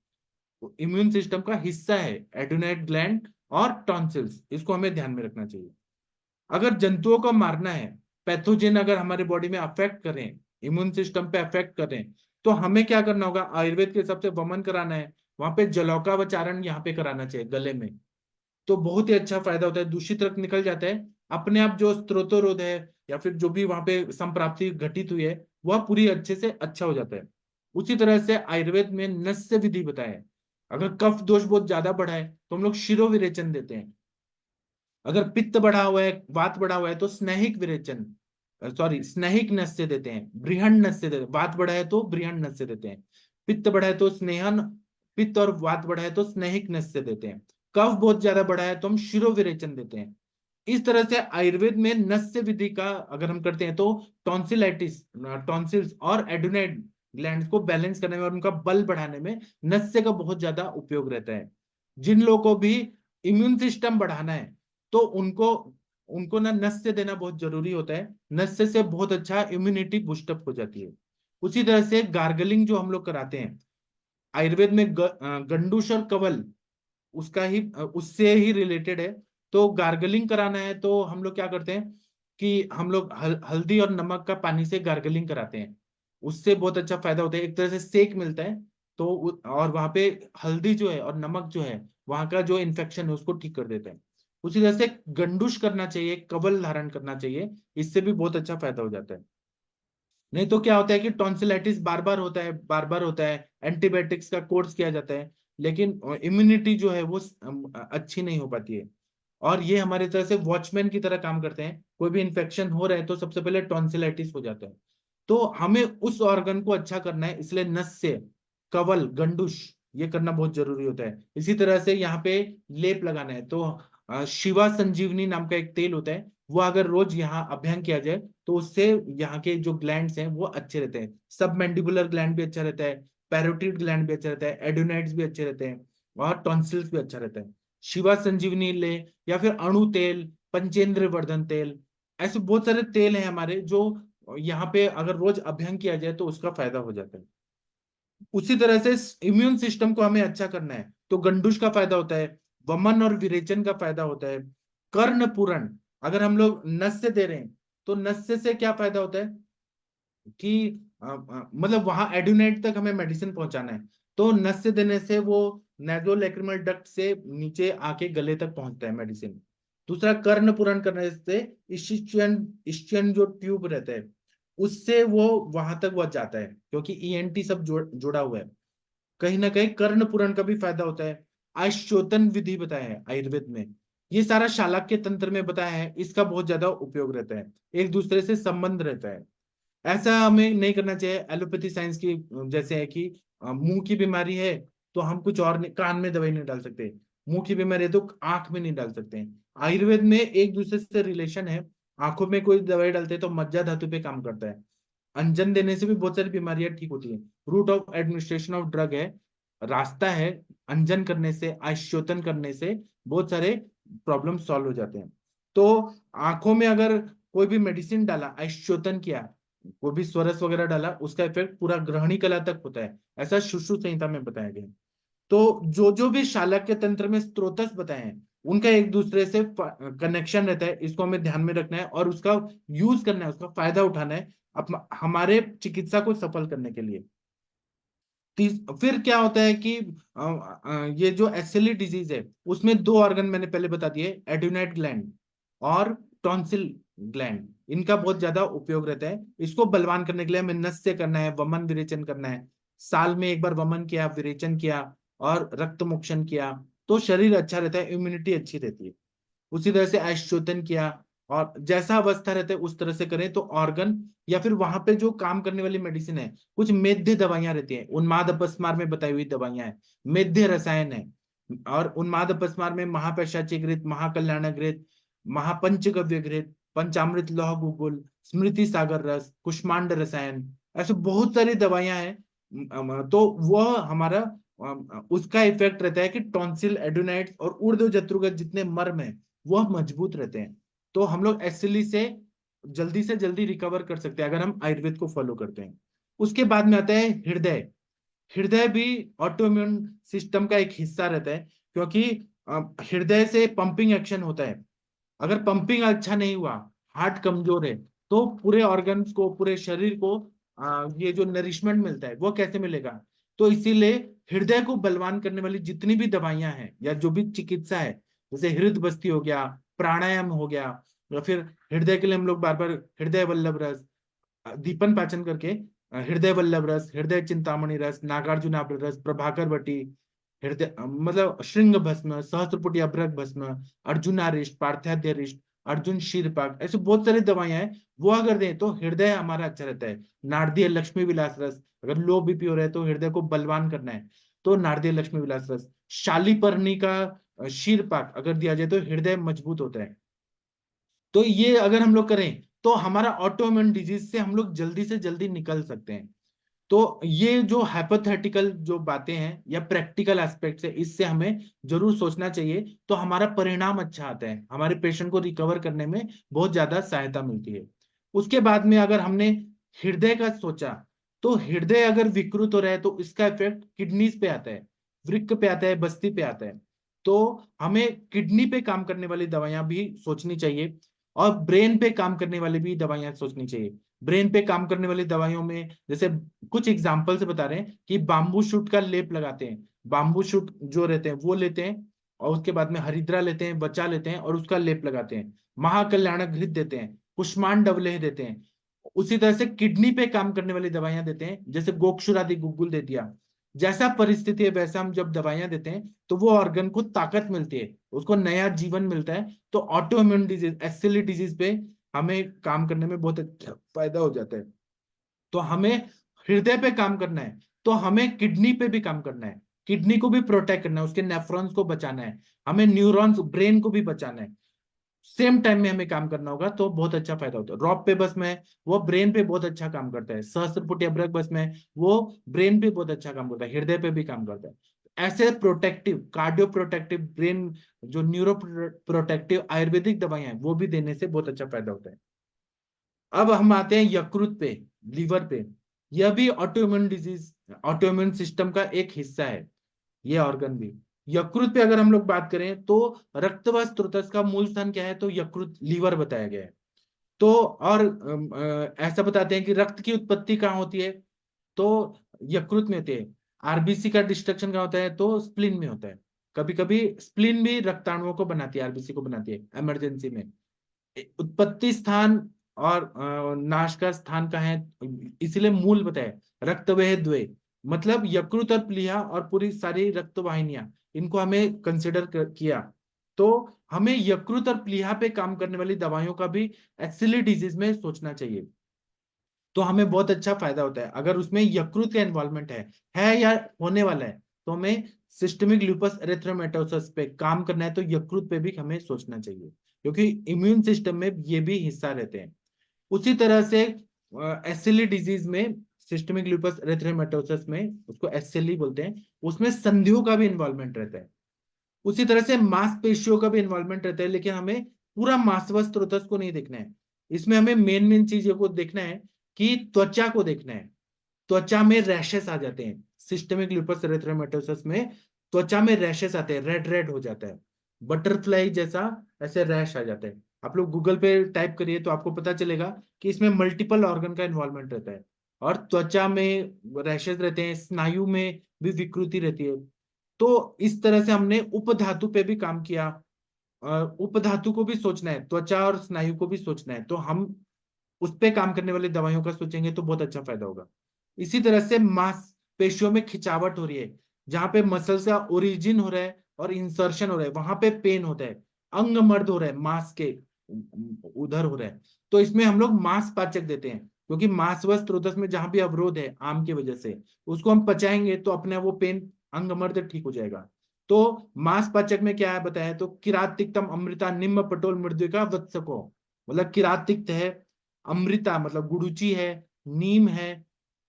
इम्यून सिस्टम का हिस्सा है एडोनाइड ग्लैंड और टॉन्सिल्स, इसको हमें ध्यान में रखना चाहिए। अगर जंतुओं को मारना है, पैथोजेन अगर हमारे बॉडी में अफेक्ट करें, इम्यून सिस्टम पे अफेक्ट करें, तो हमें क्या करना होगा? आयुर्वेद के हिसाब से वमन कराना है, वहां पे जलौकावचारण यहाँ पे कराना चाहिए गले में। तो बहुत ही अच्छा फायदा होता है, दूषित रक्त निकल जाता है अपने आप। जो स्त्रोतरोध है या फिर जो भी वहां पे संप्राप्ति घटित हुई है वह पूरी अच्छे से अच्छा हो जाता है। उसी तरह से आयुर्वेद में नस्य विधि बताया है। अगर कफ दोष बहुत ज्यादा बढ़ा है तो हम लोग शिरोविरेचन देते हैं। अगर पित्त बढ़ा हुआ है, वात बढ़ा हुआ है, तो स्नेहिक विरेचन, सॉरी स्नेहिक नस्य देते हैं, बृहण नस्य देते हैं। वात बढ़ा है तो बृहण नस्य देते हैं, पित्त बढ़ा है तो स्नेहन, पित्त और वात बढ़ा है तो स्नेहिक नस्य देते हैं। कफ बहुत ज्यादा बढ़ा है तो हम शिरोविरेचन देते हैं। इस तरह से आयुर्वेद में नस्य विधि का अगर हम करते हैं तो टॉन्सिलाइटिस, टॉन्सिल्स और एडोनाइड ग्लैंड्स को बैलेंस करने में और उनका बल बढ़ाने में नस्य का बहुत ज्यादा उपयोग रहता है। जिन लोगों को भी इम्यून सिस्टम बढ़ाना है तो उनको उनको ना नस्य देना बहुत जरूरी होता है। नस्य से बहुत अच्छा इम्यूनिटी बूस्टअप हो जाती है। उसी तरह से गार्गलिंग जो हम लोग कराते हैं आयुर्वेद में गंडूश और कवल उसका ही उससे ही रिलेटेड है। तो गार्गलिंग कराना है तो हम लोग क्या करते हैं कि हम लोग हल्दी और नमक का पानी से गार्गलिंग कराते हैं। उससे बहुत अच्छा फायदा होता है, एक तरह से सेक मिलता है। तो और वहां पे हल्दी जो है और नमक जो है वहां का जो इन्फेक्शन है उसको ठीक कर देता है। उसी तरह से गंडूश करना चाहिए, कवल धारण करना चाहिए, इससे भी बहुत अच्छा फायदा हो जाता है। नहीं तो क्या होता है कि टॉन्सिलाइटिस बार बार होता है, बार बार होता है, एंटीबायोटिक्स का कोर्स किया जाता है, लेकिन इम्यूनिटी जो है वो अच्छी नहीं हो पाती है। और ये हमारी तरह से वॉचमैन की तरह काम करते हैं। कोई भी इन्फेक्शन हो रहा है तो सबसे पहले टॉन्सिलाइटिस हो जाता है। तो हमें उस ऑर्गन को अच्छा करना है, इसलिए नस्य, कवल, गंडुश ये करना बहुत जरूरी होता है। इसी तरह से यहाँ पे लेप लगाना है तो शिवा संजीवनी नाम का एक तेल होता है, वो अगर रोज यहाँ अभ्यंग किया जाए तो उससे यहाँ के जो ग्लैंड्स हैं वो अच्छे रहते हैं। सब मैंडिबुलर ग्लैंड भी अच्छा रहता है, पैरोटिड ग्लैंड भी अच्छा रहता है, एडोनाइड्स भी अच्छे रहते हैं, और टॉन्सिल्स भी अच्छा रहता है। शिवा संजीवनी ले, या फिर अणु तेल, पंचेंद्र वर्धन तेल, ऐसे बहुत सारे तेल हैं हमारे जो यहाँ पे अगर रोज अभ्यंग किया जाए तो उसका फायदा हो जाता है। उसी तरह से इम्यून सिस्टम को हमें अच्छा करना है तो गंडूश का फायदा होता है, वमन और विरेचन का फायदा होता है। कर्ण पूरण अगर हम लोग नस्य दे रहे हैं तो नस्य से क्या फायदा होता है कि मतलब वहां एड्यूनेट तक हमें मेडिसिन पहुंचाना है, तो नस्य देने से वो नेजोलैक्रिमल डक्ट से नीचे आके गले तक पहुंचता है मेडिसिन। दूसरा, कर्ण पूरण करने से इस्चियन इस्चियन जो ट्यूब रहता है उससे वो वहां तक वो जाता है, क्योंकि ईएनटी सब जुड़ा हुआ है। कहीं ना कहीं कर्ण पूरण का भी फायदा होता है। आश्चोतन विधि बताया है आयुर्वेद में, ये सारा शालाक्य तंत्र में बताया है, इसका बहुत ज्यादा उपयोग रहता है, एक दूसरे से संबंध रहता है। ऐसा हमें नहीं करना चाहिए एलोपैथी साइंस की जैसे है कि मुंह की बीमारी है तो हम कुछ और कान में दवाई नहीं डाल सकते, मुंह की बीमारी है तो आंख में नहीं डाल सकते। आयुर्वेद में एक दूसरे से रिलेशन है। आंखों में कोई दवाई डालते हैं तो मज्जा धातु पे काम करता है। अंजन देने से भी बहुत सारी बीमारियां ठीक होती है। Root of administration of drug है, रास्ता है, अंजन करने से, आश्चोतन करने से बहुत सारे प्रॉब्लम सॉल्व हो जाते हैं। तो आंखों में अगर कोई भी मेडिसिन डाला, आश्चोतन किया, कोई भी स्वरस वगैरह डाला, उसका इफेक्ट पूरा ग्रहणी कला तक होता है, ऐसा सुश्रुत संहिता में बताया गया है। तो जो जो भी शालाक्य तंत्र में स्त्रोतस बताए हैं उनका एक दूसरे से कनेक्शन रहता है, इसको हमें ध्यान में रखना है और उसका यूज करना है, उसका फायदा उठाना है हमारे चिकित्सा को सफल करने के लिए। फिर क्या होता है कि ये जो एसएलई डिजीज है उसमें दो ऑर्गन मैंने पहले बता दिए, एड्यूनाइड ग्लैंड और टॉन्सिल ग्लैंड, इनका बहुत ज्यादा उपयोग रहता है। इसको बलवान करने के लिए हमें नस्य करना है, वमन विरेचन करना है। साल में एक बार वमन किया, विरेचन किया और रक्त मोक्षण किया तो शरीर अच्छा रहता है, इम्यूनिटी अच्छी रहती है। उसी तरह से आश्चोतन किया, और जैसा अवस्था रहता है उस तरह से करें तो ऑर्गन या फिर वहां पे जो काम करने वाली मेडिसिन है, कुछ मेद्य दवाइयां रहती हैं, उन्माद अपस्मार में बताई हुई दवाइयां हैं, मेद्य रसायन है। और उन्माद अपस्मार में महापैशाची घृत, महाकल्याण घृत, महापंचगव्य घृत, पंचामृत लौह गुगुल, स्मृति सागर रस, कुष्मांड रसायन, ऐसे बहुत सारी दवाइयां हैं। तो वह हमारा उसका इफेक्ट रहता है कि टॉन्सिल, एडोनाइट्स और ऊर्ध्व जत्रुगत जितने मर्म है वह मजबूत रहते हैं। तो हम लोग एसएलई से जल्दी रिकवर कर सकते हैं अगर हम आयुर्वेद को फॉलो करते हैं। उसके बाद में आता है हृदय। हृदय भी ऑटोइम्यून सिस्टम का एक हिस्सा रहता है, क्योंकि हृदय से पंपिंग एक्शन होता है। अगर पंपिंग अच्छा नहीं हुआ, हार्ट कमजोर है, तो पूरे ऑर्गन्स को, पूरे शरीर को ये जो नरिशमेंट मिलता है वो कैसे मिलेगा। तो इसीलिए हृदय को बलवान करने वाली जितनी भी दवाइयां हैं या जो भी चिकित्सा है, जैसे हृदय बस्ती हो गया, प्राणायाम हो गया, या फिर हृदय के लिए हम लोग बार बार हृदय वल्लभ रस, दीपन पाचन करके हृदय वल्लभ रस, हृदय चिंतामणि रस, नागार्जुनाभ रस, प्रभाकर बटी, हृदय मतलब श्रृंग भस्म, सहस्त्रपुटी अभ्रक भस्म, अर्जुनारिष्ट, पार्थ्याद्यरिष्ट, अर्जुन शीरपाक, ऐसे बहुत सारी दवाइयां हैं। वो अगर दें तो हृदय हमारा अच्छा रहता है। नारदीय लक्ष्मी विलास रस, अगर लो बीपी हो रहा है तो हृदय को बलवान करना है तो नारदीय लक्ष्मी विलास रस। शालीपर्णी का शीरपाक अगर दिया जाए तो हृदय मजबूत होता है। तो ये अगर हम लोग करें तो हमारा ऑटोइम्यून डिजीज से हम लोग जल्दी से जल्दी निकल सकते हैं। तो ये जो हाइपोथेटिकल जो बातें हैं या प्रैक्टिकल एस्पेक्ट्स है, इससे हमें जरूर सोचना चाहिए, तो हमारा परिणाम अच्छा आता है, हमारे पेशेंट को रिकवर करने में बहुत ज्यादा सहायता मिलती है। उसके बाद में अगर हमने हृदय का सोचा, तो हृदय अगर विकृत हो रहा है तो इसका इफेक्ट किडनीज पे आता है, वृक्क पे आता है, बस्ती पे आता है। तो हमें किडनी पे काम करने वाली दवाइयां भी सोचनी चाहिए, और ब्रेन पे काम करने वाली भी दवाइयां सोचनी चाहिए। ब्रेन पे काम करने वाली दवाइयों में जैसे कुछ एग्जाम्पल से बता रहे हैं कि बाम्बू शूट का लेप लगाते हैं, बाम्बू शूट जो रहते हैं वो लेते हैं, और उसके बाद में हरिद्रा लेते हैं, बचा लेते हैं और उसका लेप लगाते हैं, महाकल्याणक घृत देते हैं, कुष्मांड अवलेह देते हैं। उसी तरह से किडनी पे काम करने वाली दवाइयां देते हैं, जैसे गोक्षुर आदि गुग्गुल दे दिया। जैसा परिस्थिति है वैसा हम जब दवाइयां देते हैं तो वो ऑर्गन को ताकत मिलती है, उसको नया जीवन मिलता है। तो ऑटो इम्यून डिजीज, एसिली डिजीज पे हमें काम करने में बहुत अच्छा फायदा हो जाता है। तो हमें हृदय पे काम करना है तो हमें किडनी पे भी काम करना है, किडनी को भी प्रोटेक्ट करना है, उसके नेफ्रॉन्स को बचाना है, हमें न्यूरॉन्स, ब्रेन को भी बचाना है। सेम टाइम में हमें काम करना होगा तो बहुत अच्छा फायदा होता है। रॉप पे बस में वो ब्रेन पे बहुत अच्छा काम करता है, सहस्त्रपुटी अभ्रक बस में वो ब्रेन पे बहुत अच्छा काम करता है, हृदय पे भी काम करता है। ऐसे प्रोटेक्टिव, कार्डियो प्रोटेक्टिव, ब्रेन जो न्यूरो प्रोटेक्टिव आयुर्वेदिक दवाइयां हैं वो भी देने से बहुत अच्छा फायदा होता है। अब हम आते हैं यकृत पे, लीवर पे। यह भी ऑटोइम्यून डिजीज, ऑटोइम्यून सिस्टम का एक हिस्सा है ये ऑर्गन भी। यकृत पे अगर हम लोग बात करें तो रक्त व स्रोतस का मूल स्थान क्या है, तो यकृत, लीवर बताया गया है। तो और ऐसा बताते हैं कि रक्त की उत्पत्ति कहाँ होती है, तो यकृत में होती है। आरबीसी का डिस्ट्रक्शन कहाँ होता है, तो स्प्लीन में होता है। कभी कभी स्प्लीन भी रक्ताणुओं को बनाती है, आरबीसी को बनाती है इमरजेंसी में। उत्पत्ति स्थान और नाश का स्थान कहाँ है, इसलिए मूल बताए रक्तवेह द्वे, मतलब यकृत और प्लीहा और पूरी सारी रक्त वाहिनियां, इनको हमें कंसिडर किया। तो हमें यकृत और प्लीहा पे काम करने वाली दवाइयों का भी एक्सिली डिजीज में सोचना चाहिए, तो हमें बहुत अच्छा फायदा होता है। अगर उसमें यकृत का इन्वॉल्वमेंट है या होने वाला है, तो हमें सिस्टमिक लूपस एरिथ्रोमेटोसस पे काम करना है तो यकृत पे भी हमें सोचना चाहिए, क्योंकि इम्यून सिस्टम में ये भी हिस्सा रहते हैं। उसी तरह से एसएलई डिजीज में, सिस्टमिक लूपस एरिथ्रोमेटोसस में, उसको एसएलई बोलते हैं, उसमें संधियों का भी इन्वॉल्वमेंट रहता है। उसी तरह से मांसपेशियों का भी इन्वॉल्वमेंट रहता है, लेकिन हमें पूरा मांसव स्रोतस को नहीं देखना है। इसमें हमें मेन मेन चीजों को देखना है कि त्वचा को देखना है। त्वचा में रैशेस आ जाते हैं, सिस्टमिक लूपस एरिथ्रोमेटोसस में त्वचा में रैशेस आते हैं, रेड रेड हो जाता है, बटरफ्लाई जैसा ऐसे रैश आ जाता है। आप लोग गूगल पे टाइप करिए तो आपको पता चलेगा कि इसमें मल्टीपल ऑर्गन का इन्वॉल्वमेंट रहता है, और त्वचा में रैशेस रहते हैं, स्नायु में भी विकृति रहती है। तो इस तरह से हमने उपधातु पे भी काम किया, उपधातु को भी सोचना है, त्वचा और स्नायु को भी सोचना है, तो हम उस पे काम करने वाली दवाइयों का सोचेंगे तो बहुत अच्छा फायदा होगा। इसी तरह से मांसपेशियों में खिंचावट हो रही है, जहां पे मसल्स का ओरिजिन हो रहा है और इंसर्शन हो रहा है, वहां पे पेन होता है, अंग मर्द हो रहा है, मांस के उधर हो रहा है, तो इसमें हम लोग मांसपाचक देते हैं, क्योंकि मांस व स्त्रोतस में जहां भी अवरोध है आम की वजह से, उसको हम पचाएंगे तो अपने वो पेन अंग मर्द ठीक हो जाएगा। तो मांसपाचक में क्या है बताया, तो किरातिक्तम अमृता निम्न पटोल मृदुका वत्सको, मतलब किरातिक्त है, अमृता मतलब गुड़ुची है, नीम है,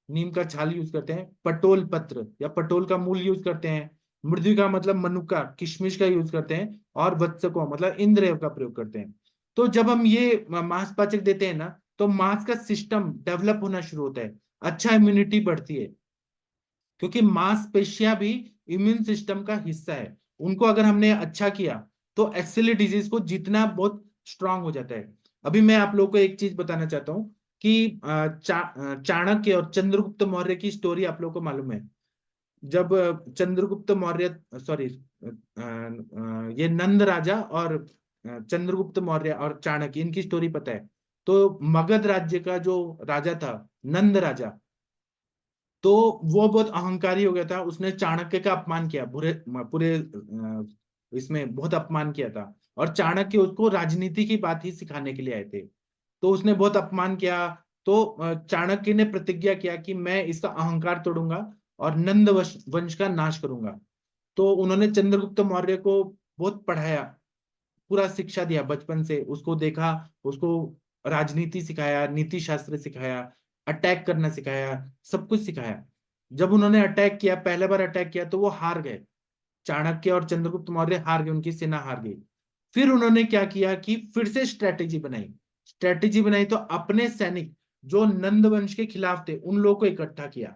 नीम का छाल यूज करते हैं, पटोल पत्र या पटोल का मूल यूज करते हैं, मृदुका मतलब मनुका किशमिश का यूज करते हैं, और वत्सको मतलब इंद्र का प्रयोग करते हैं। तो जब हम ये मांसपाचक देते हैं ना, तो मांस का सिस्टम डेवलप होना शुरू होता है, अच्छा इम्यूनिटी बढ़ती है, क्योंकि मांसपेशियां भी इम्यून सिस्टम का हिस्सा है। उनको अगर हमने अच्छा किया तो एक्सिली डिजीज को जीतना बहुत स्ट्रांग हो जाता है। अभी मैं आप लोगों को एक चीज बताना चाहता हूँ कि चाणक्य और चंद्रगुप्त मौर्य की स्टोरी आप लोगों को मालूम है। जब चंद्रगुप्त मौर्य, सॉरी, ये नंद राजा और चंद्रगुप्त मौर्य और चाणक्य, इनकी स्टोरी पता है। तो मगध राज्य का जो राजा था, नंद राजा, तो वो बहुत अहंकारी हो गया था, उसने चाणक्य का अपमान किया, पूरे पूरे इसमें बहुत अपमान किया था, और चाणक्य उसको राजनीति की बात ही सिखाने के लिए आए थे, तो उसने बहुत अपमान किया। तो चाणक्य ने प्रतिज्ञा किया कि मैं इसका अहंकार तोड़ूंगा और नंद वंश का नाश करूंगा। तो उन्होंने चंद्रगुप्त मौर्य को बहुत पढ़ाया, पूरा शिक्षा दिया, बचपन से उसको देखा, उसको राजनीति सिखाया, नीति शास्त्र सिखाया, अटैक करना सिखाया, सब कुछ सिखाया। जब उन्होंने अटैक किया, पहले बार अटैक किया, तो वो हार गए, चाणक्य और चंद्रगुप्त मौर्य हार गए, उनकी सेना हार गई। फिर उन्होंने क्या किया कि फिर से स्ट्रेटेजी बनाई तो अपने सैनिक जो नंद वंश के खिलाफ थे उन लोगों को इकट्ठा किया।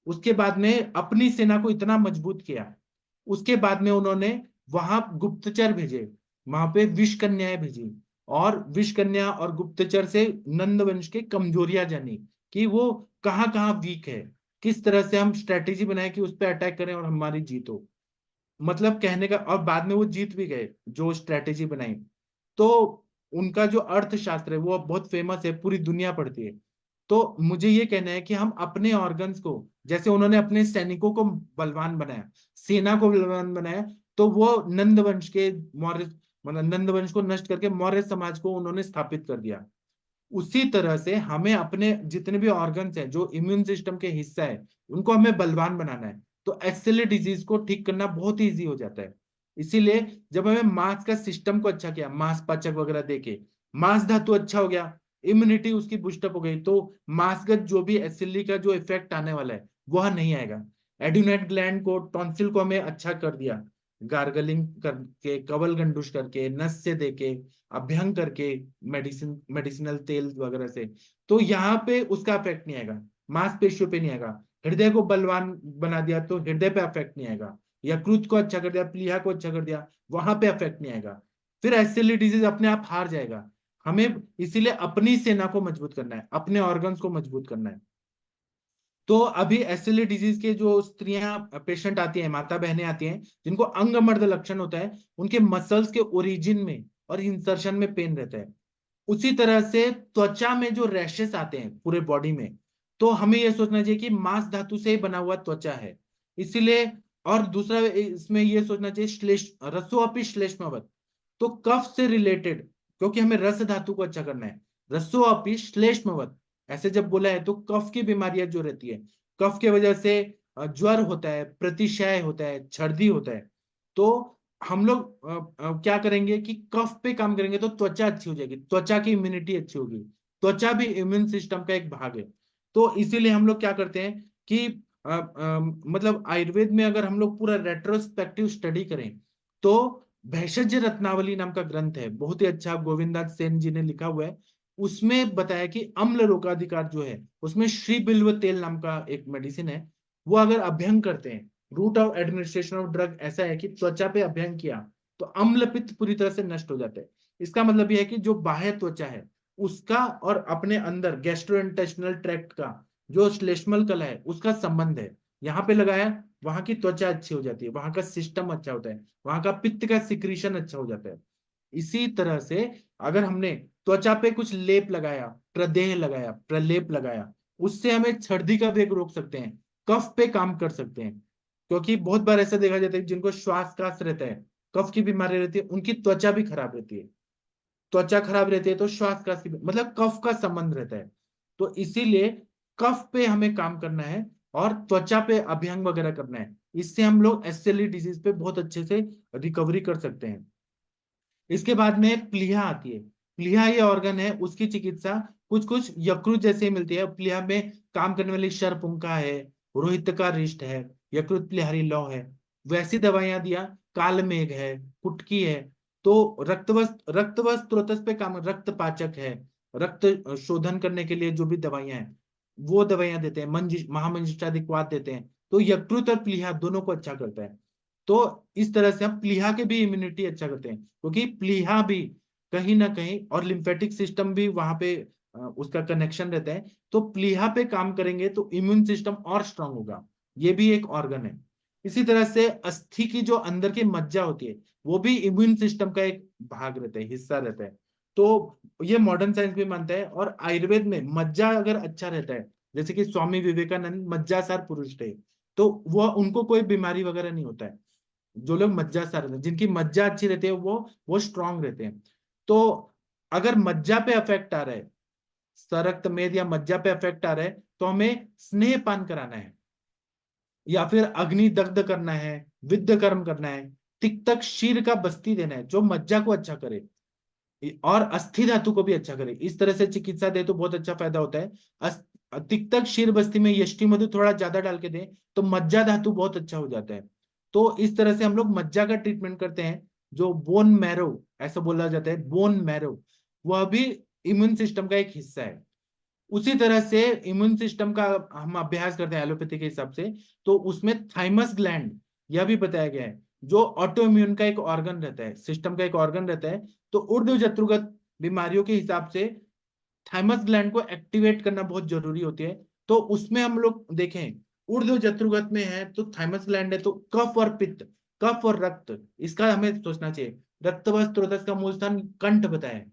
उसके बाद में अपनी सेना को इतना मजबूत किया, उसके बाद में उन्होंने वहां गुप्तचर भेजे, वहां पे विष कन्याएं भेजी, और विष कन्या और गुप्तचर से नंद वंश के कमजोरियां जानी कि वो कहाँ कहाँ वीक है, किस तरह से हम स्ट्रेटेजी बनाए कि उस पर अटैक करें और हमारी जीत हो। मतलब कहने का, और बाद में वो जीत भी गए जो स्ट्रेटेजी बनाई। तो उनका जो अर्थशास्त्र है वो बहुत फेमस है, पूरी दुनिया पढ़ती है। तो मुझे ये कहना है कि हम अपने ऑर्गन्स को, जैसे उन्होंने अपने सैनिकों को बलवान बनाया, सेना को बलवान बनाया, तो वो नंद वंश के मौर्य, मतलब नंद वंश को नष्ट करके मौर्य समाज को उन्होंने स्थापित कर दिया। उसी तरह से हमें अपने जितने भी ऑर्गन्स हैं जो इम्यून सिस्टम के हिस्सा है, उनको हमें बलवान बनाना है, तो एक्सेली डिजीज को ठीक करना बहुत इजी हो जाता है। इसीलिए जब हमें मांस का सिस्टम को अच्छा किया, मांस पाचक वगैरह देके, मांस धातु अच्छा हो गया, इम्यूनिटी उसकी बूस्टअप हो गई, तो मांसगत जो भी एसिली का जो इफेक्ट आने वाला है वह नहीं आएगा। एड्यूनेट ग्लैंड को, टॉन्सिल को हमें अच्छा कर दिया, गार्गलिंग करके, कवल गंडूश करके, नस से देके, अभ्यंग करके, मेडिसिनल तेल वगैरह से, तो यहाँ पे उसका इफेक्ट नहीं आएगा, मांसपेशियों पे नहीं आएगा। हृदय को बलवान बना दिया तो हृदय पे अफेक्ट नहीं आएगा, यकृत को अच्छा कर दिया, प्लीहा को अच्छा कर दिया, वहां पे अफेक्ट नहीं आएगा। फिर एसिली डिजीज अपने आप हार जाएगा। हमें इसीलिए अपनी सेना को मजबूत करना है, अपने ऑर्गन्स को मजबूत करना है। तो अभी एसिली डिजीज के जो स्त्रियां पेशेंट आती हैं, माता बहनें आती हैं, जिनको अंगमर्द लक्षण होता है, उनके मसल्स के ओरिजिन में और इंसर्शन में पेन रहता है। उसी तरह से त्वचा में जो रैशेस आते हैं पूरे बॉडी में, तो हमें यह सोचना चाहिए कि मांस धातु से ही बना हुआ त्वचा है, इसीलिए। और दूसरा इसमें यह सोचना चाहिए रसोअपि श्लेष्मवत्, तो कफ से रिलेटेड, क्योंकि हमें रस धातु को अच्छा करना है, रसोअपि श्लेष्मवत्, ऐसे जब बोला है तो कफ की बीमारियां जो रहती है, कफ की वजह से ज्वर होता है, प्रतिशय होता है, छर्दी होता है, तो हम लोग क्या करेंगे कि कफ पे काम करेंगे तो त्वचा अच्छी हो जाएगी, त्वचा की इम्यूनिटी अच्छी होगी। त्वचा भी इम्यून सिस्टम का एक भाग है। तो इसीलिए हम लोग क्या करते हैं कि मतलब आयुर्वेद में अगर हम लोग पूरा रेट्रोस्पेक्टिव स्टडी करें, तो भेषज रत्नावली नाम का ग्रंथ है, बहुत ही अच्छा, गोविंदास सेन जी ने लिखा हुआ है। उसमें बताया कि अम्ल रोगाधिकार जो है, उसमें श्री बिल्व तेल नाम का एक मेडिसिन है, वो अगर अभ्यंग करते हैं, root of administration of drug ऐसा है कि त्वचा पे अभ्यंग किया तो अम्ल पित्त पूरी तरह से नष्ट हो जाता है। इसका मतलब यह है कि जो बाह्य त्वचा है उसका और अपने अंदर गैस्ट्रोइंटेस्टिनल ट्रैक्ट का जो श्लेष्मल कला है उसका संबंध है, यहाँ पे लगाया, वहां की त्वचा अच्छी हो जाती है, वहां का सिस्टम अच्छा होता है, वहां का पित्त का सिक्रीशन अच्छा हो जाता है। इसी तरह से अगर हमने त्वचा पे कुछ लेप लगाया, प्रदेह लगाया, प्रलेप लगाया, उससे हमें सर्दी का वेग रोक सकते हैं, कफ पे काम कर सकते हैं। क्योंकि बहुत बार ऐसा देखा जाता है जिनको श्वास कास रहता है, कफ की बीमारी रहती है, उनकी त्वचा भी खराब रहती है। त्वचा खराब रहती है तो श्वास का मतलब कफ का संबंध रहता है। तो इसीलिए कफ पे हमें काम करना है और त्वचा पे अभ्यंग वगैरह करना है। इससे हम लोग एसएलई डिजीज पे बहुत अच्छे से रिकवरी कर सकते हैं। इसके बाद में प्लीहा आती है। प्लीहा ये ऑर्गन है, उसकी चिकित्सा कुछ कुछ यकृत जैसे ही मिलती है। प्लीहा में काम करने वाली शरपुंखा है, रोहित का रिष्ट है, यकृत प्लीहारी लौ है, वैसी दवाइयां दिया, कालमेघ है, कुटकी है। तो रक्तवस स्त्रोतस पे काम, रक्त पाचक है, रक्त शोधन करने के लिए जो भी दवाइयां हैं वो दवाइयां देते हैं, महामंजिष्ठादिक्वात देते हैं। तो यकृत और प्लीहा दोनों को अच्छा करता है। तो इस तरह से हम प्लीहा के भी इम्यूनिटी अच्छा करते हैं, क्योंकि प्लीहा भी कहीं ना कहीं और लिम्फेटिक सिस्टम भी वहां पे उसका कनेक्शन रहता है। तो प्लीहा पे काम करेंगे तो इम्यून सिस्टम और स्ट्रांग होगा। ये भी एक ऑर्गन है। इसी तरह से अस्थि की जो अंदर की मज्जा होती है वो भी इम्यून सिस्टम का एक भाग रहता है, हिस्सा रहता है। तो ये मॉडर्न साइंस भी मानता है। और आयुर्वेद में मज्जा अगर अच्छा रहता है, जैसे कि स्वामी विवेकानंद मज्जासार पुरुष थे, तो वह उनको कोई बीमारी वगैरह नहीं होता है। जो लोग मज्जासार रहते हैं, जिनकी मज्जा अच्छी रहती है, वो स्ट्रांग रहते हैं। तो अगर मज्जा पे अफेक्ट आ रहा है, सरक्त मेद या मज्जा पे अफेक्ट आ रहा है, तो हमें स्नेह पान कराना है, या फिर अग्नि दग्ध करना है, विद्ध कर्म करना है, तिक्तक शीर का बस्ती देना है जो मज्जा को अच्छा करे और अस्थि धातु को भी अच्छा करे। इस तरह से चिकित्सा दे तो बहुत अच्छा फायदा होता है। तिक्तक शीर बस्ती में यष्टि मधु थोड़ा ज्यादा डाल के दें तो मज्जा धातु बहुत अच्छा हो जाता है। तो इस तरह से हम लोग मज्जा का ट्रीटमेंट करते हैं। जो बोन मैरो ऐसा बोला जाता है, बोन मैरो, वह भी इम्यून सिस्टम का एक हिस्सा है। उसी तरह से इम्यून सिस्टम का हम अभ्यास करते हैं एलोपैथी के हिसाब से, तो उसमें थाइमस ग्लैंड यह भी बताया गया है, जो ऑटो इम्यून का एक ऑर्गन रहता है, सिस्टम का एक ऑर्गन रहता है। तो ऊर्ध्व जत्रुगत बीमारियों के हिसाब से थाइमस ग्लैंड को एक्टिवेट करना बहुत जरूरी होती है। तो उसमें हम लोग देखें, ऊर्ध्व जत्रुगत में है तो थाइमस ग्लैंड है, तो कफ और पित्त, कफ और रक्त, इसका हमें सोचना चाहिए। रक्त व स्त्रोत का मूल स्थान कंठ बताया है।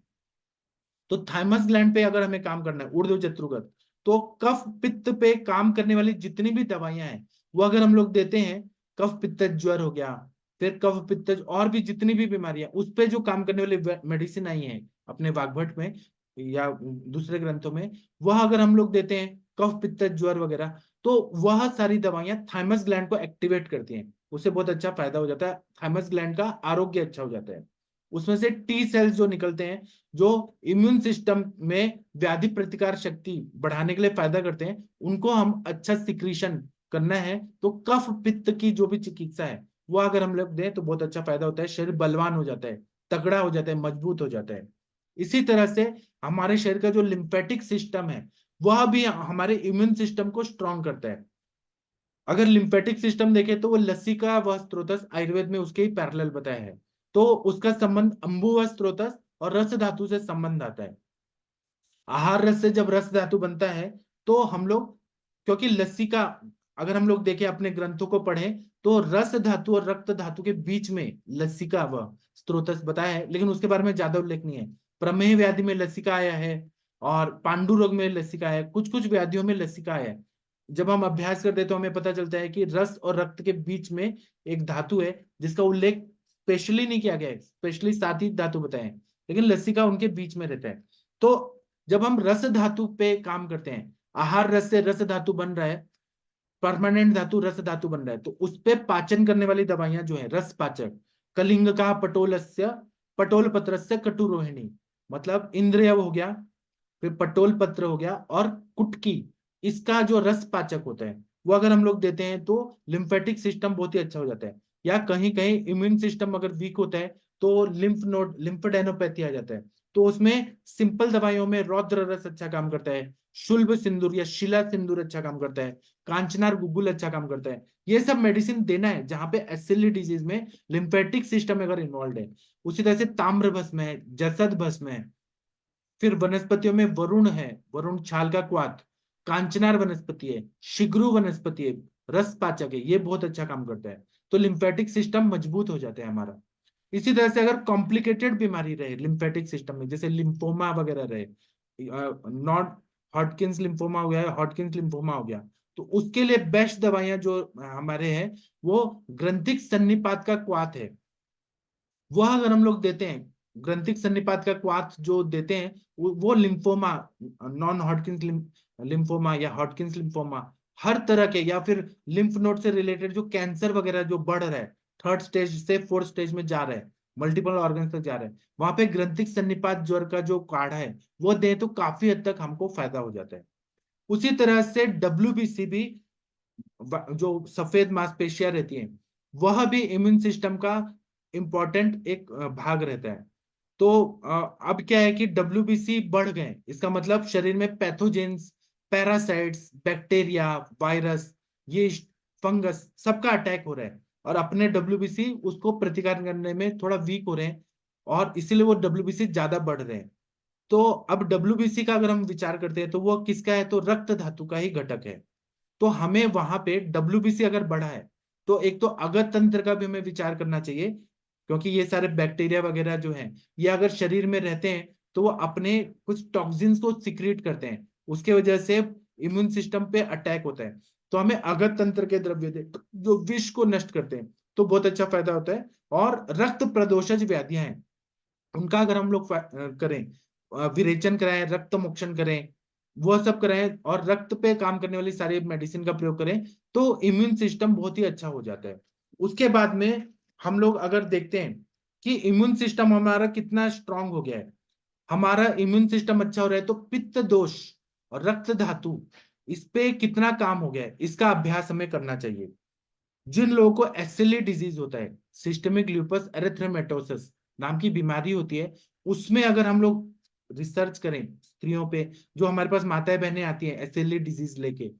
तो थाइमस ग्लैंड पे अगर हमें काम करना है ऊर्ध्व जत्रुगत, तो कफ पित्त पे काम करने वाली जितनी भी दवाइयां हैं वो अगर हम लोग देते हैं, कफ पित्त ज्वर हो गया, फिर कफ पित्त और भी जितनी भी बीमारियां उस पे जो काम करने वाली मेडिसिन आई है अपने वाग्भट में या दूसरे ग्रंथों में, वह अगर हम लोग देते हैं कफ पित्त ज्वर वगैरह, तो वह सारी दवाइयां थाइमस ग्लैंड को एक्टिवेट करती हैं। उससे बहुत अच्छा फायदा हो जाता है, थाइमस ग्लैंड का आरोग्य अच्छा हो जाता है। उसमें से टी सेल्स जो निकलते हैं, जो इम्यून सिस्टम में व्याधि प्रतिकार शक्ति बढ़ाने के लिए फायदा करते हैं, उनको हम अच्छा सिक्रीशन करना है। तो कफ पित्त की जो भी चिकित्सा है वो अगर हम लोग दें तो बहुत अच्छा फायदा होता है, शरीर बलवान हो जाता है, तगड़ा हो जाता है, मजबूत हो जाता है। इसी तरह से हमारे शरीर का जो लिम्फेटिक सिस्टम है वह भी हमारे इम्यून सिस्टम को स्ट्रांग करता है। अगर लिम्फेटिक सिस्टम देखें तो वो लसिका व स्त्रोतस आयुर्वेद में उसके ही पैरेलल बताया है। तो उसका संबंध अंबु व स्त्रोतस और रस धातु से संबंध आता है। आहार रस से जब रस धातु बनता है तो हम लोग, क्योंकि लस्सी का अगर हम लोग देखें अपने ग्रंथों को पढ़ें तो रस धातु और रक्त धातु के बीच में लस्सिका व स्त्रोतस बताया है, लेकिन उसके बारे में ज्यादा उल्लेख नहीं है। प्रमेह व्याधि में लस्सिका आया है और पांडु रोग में लस्सिका है, कुछ कुछ व्याधियों में लस्सिका आया है। जब हम अभ्यास करते हैं तो हमें पता चलता है कि रस और रक्त के बीच में एक धातु है जिसका उल्लेख स्पेशली नहीं किया गया है, स्पेशली 7 ही धातु बताए हैं, लेकिन लस्सिका उनके बीच में रहता है। तो जब हम रस धातु पे काम करते हैं, आहार रस से रस धातु बन रहा है, परमानेंट धातु रस धातु बन रहा है, तो उस पे पाचन करने वाली दवाइयां जो है रस पाचक, कलिंग का पटोलस्य पटोल पत्रस्य कटुरोहिणी, मतलब इंद्रियव हो गया, फिर पटोल पत्र हो गया, और कुटकी, इसका जो रस पाचक होता है वो अगर हम लोग देते हैं तो लिम्फेटिक सिस्टम बहुत ही अच्छा हो जाता है। या कहीं कहीं इम्यून सिस्टम अगर वीक होता है तो लिम्फ नोड लिम्फेडेनोपैथी आ जाता है। तो उसमें सिंपल दवाइयों में रौद्र रस अच्छा काम करता है, शुल्भ सिंदूर या शिला सिंदूर अच्छा काम करता है, कांचनार गुग्गुल अच्छा काम करता है। ये सब मेडिसिन देना है जहां पे एसिली डिजीज में लिम्फेटिक सिस्टम अगर इन्वॉल्व है। उसी तरह से ताम्र भस्म है, जसद भस्म है, फिर वनस्पतियों में वरुण है, वरुण छाल का क्वाथ, कांचनार वनस्पति है, शिग्रू वनस्पति है, रस पाचक है, ये बहुत अच्छा काम करता है। तो लिम्फेटिक सिस्टम मजबूत हो जाता है हमारा। इसी तरह से अगर कॉम्प्लिकेटेड बीमारी रहे लिम्फेटिक सिस्टम में, जैसे लिम्फोमा वगैरह रहे, नॉट हॉटकिंस लिम्फोमा हो गया, हॉटकिंस लिम्फोमा हो गया, तो उसके लिए बेस्ट दवाइयां जो हमारे हैं वो ग्रंथिक सन्निपात का क्वाथ है। वह अगर हम लोग देते हैं, ग्रंथिक सन्निपात का क्वाथ जो देते हैं, वो लिम्फोमा, नॉन हॉटकिंस लिम्फोमा या हॉटकिंस लिम्फोमा, हर तरह के, या फिर लिम्फ नोड से रिलेटेड जो कैंसर वगैरह जो बढ़ रहा है, थर्ड स्टेज से फोर्थ स्टेज में जा रहा है, मल्टीपल ऑर्गन तक जा रहा है, वहां पे ग्रंथिक सन्निपात ज्वर का जो काढ़ा है वो दे तो काफी हद तक हमको फायदा हो जाता है। उसी तरह से WBC भी, जो सफेद मांसपेशियां रहती हैं, वह भी इम्यून सिस्टम का इंपॉर्टेंट एक भाग रहता है। तो अब क्या है कि WBC बढ़ गए, इसका मतलब शरीर में pathogens, parasites, bacteria, virus, yeast, fungus, सबका अटैक हो रहा है, और अपने WBC उसको प्रतिकार करने में थोड़ा वीक हो रहे हैं, और इसीलिए वो WBC ज्यादा बढ़ रहे हैं। तो अब WBC का अगर हम विचार करते हैं तो वो किसका है, तो रक्त धातु का ही घटक है। तो हमें वहां पे WBC अगर बढ़ा है तो एक तो अगत तंत्र का भी हमें विचार करना चाहिए, क्योंकि ये सारे बैक्टीरिया वगैरह जो हैं ये अगर शरीर में रहते हैं तो वो अपने कुछ टॉक्सिन्स को सिक्रीट करते हैं, उसके वजह से इम्यून सिस्टम पे अटैक होता है। तो हमें अगत तंत्र के द्रव्य दे जो विष को नष्ट करते हैं, तो बहुत अच्छा फायदा होता है। और रक्त प्रदोषज व्याधियां हैं, उनका अगर हम लोग करें, विरेचन कराएं, रक्त मोक्षण करें, वो सब कराएं, और रक्त पे काम करने वाली सारी मेडिसिन का प्रयोग करें, तो इम्यून सिस्टम बहुत ही अच्छा हो जाता है। उसके बाद में हम लोग अगर देखते हैं कि इम्यून सिस्टम हमारा कितना स्ट्रांग हो गया है, हमारा इम्यून सिस्टम अच्छा हो रहा है, तो पित्त दोष और रक्त धातु, इस पे कितना काम हो गया है, इसका अभ्यास हमें करना चाहिए। जिन लोगों को SLE डिजीज होता है, सिस्टेमिक ल्यूपस एरिथ्मेटोसस नाम की बीमारी होती है, उसमें अगर हम लोग रिसर्च करें स्त्रियों पे, जो हमारे पास माताएं बहनें आती हैं SLE डिजीज लेके,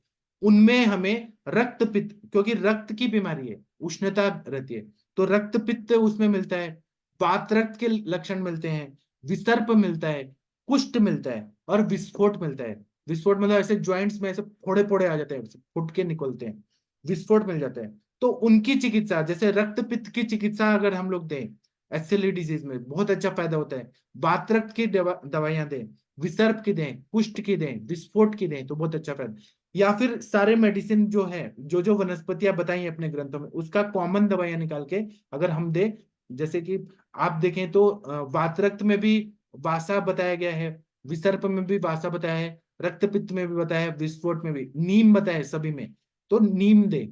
उनमें हमें रक्त पित्त, क्योंकि रक्त की बीमारी है, उष्णता रहती है, तो रक्त पित्त उसमें मिलता है, वात रक्त के लक्षण मिलते हैं, विसर्प मिलता है, कुष्ठ मिलता है, और विस्फोट मिलता है। विस्फोट मतलब ऐसे ज्वाइंट्स में ऐसे फोड़े फोड़े आ जाते हैं, फुट के निकलते हैं, विस्फोट मिल जाता है। तो उनकी चिकित्सा, जैसे रक्त पित्त की चिकित्सा अगर हम लोग दें SLE डिजीज में, बहुत अच्छा फायदा होता है। वात रक्त की दवाइयां दें, विसर्प की दें, कुष्ठ की दें, विस्फोट की दें, तो बहुत अच्छा फायदा। या फिर सारे मेडिसिन जो है, जो जो वनस्पतियां बताई हैं अपने ग्रंथों में, उसका कॉमन दवाइयां निकाल के अगर हम दे, जैसे कि आप देखें तो वात रक्त में भी वासा बताया गया है, विसर्प में भी वासा बताया है, रक्त पित्त में भी बताया है, विस्फोट में भी, नीम बताया है सभी में, तो नीम दे,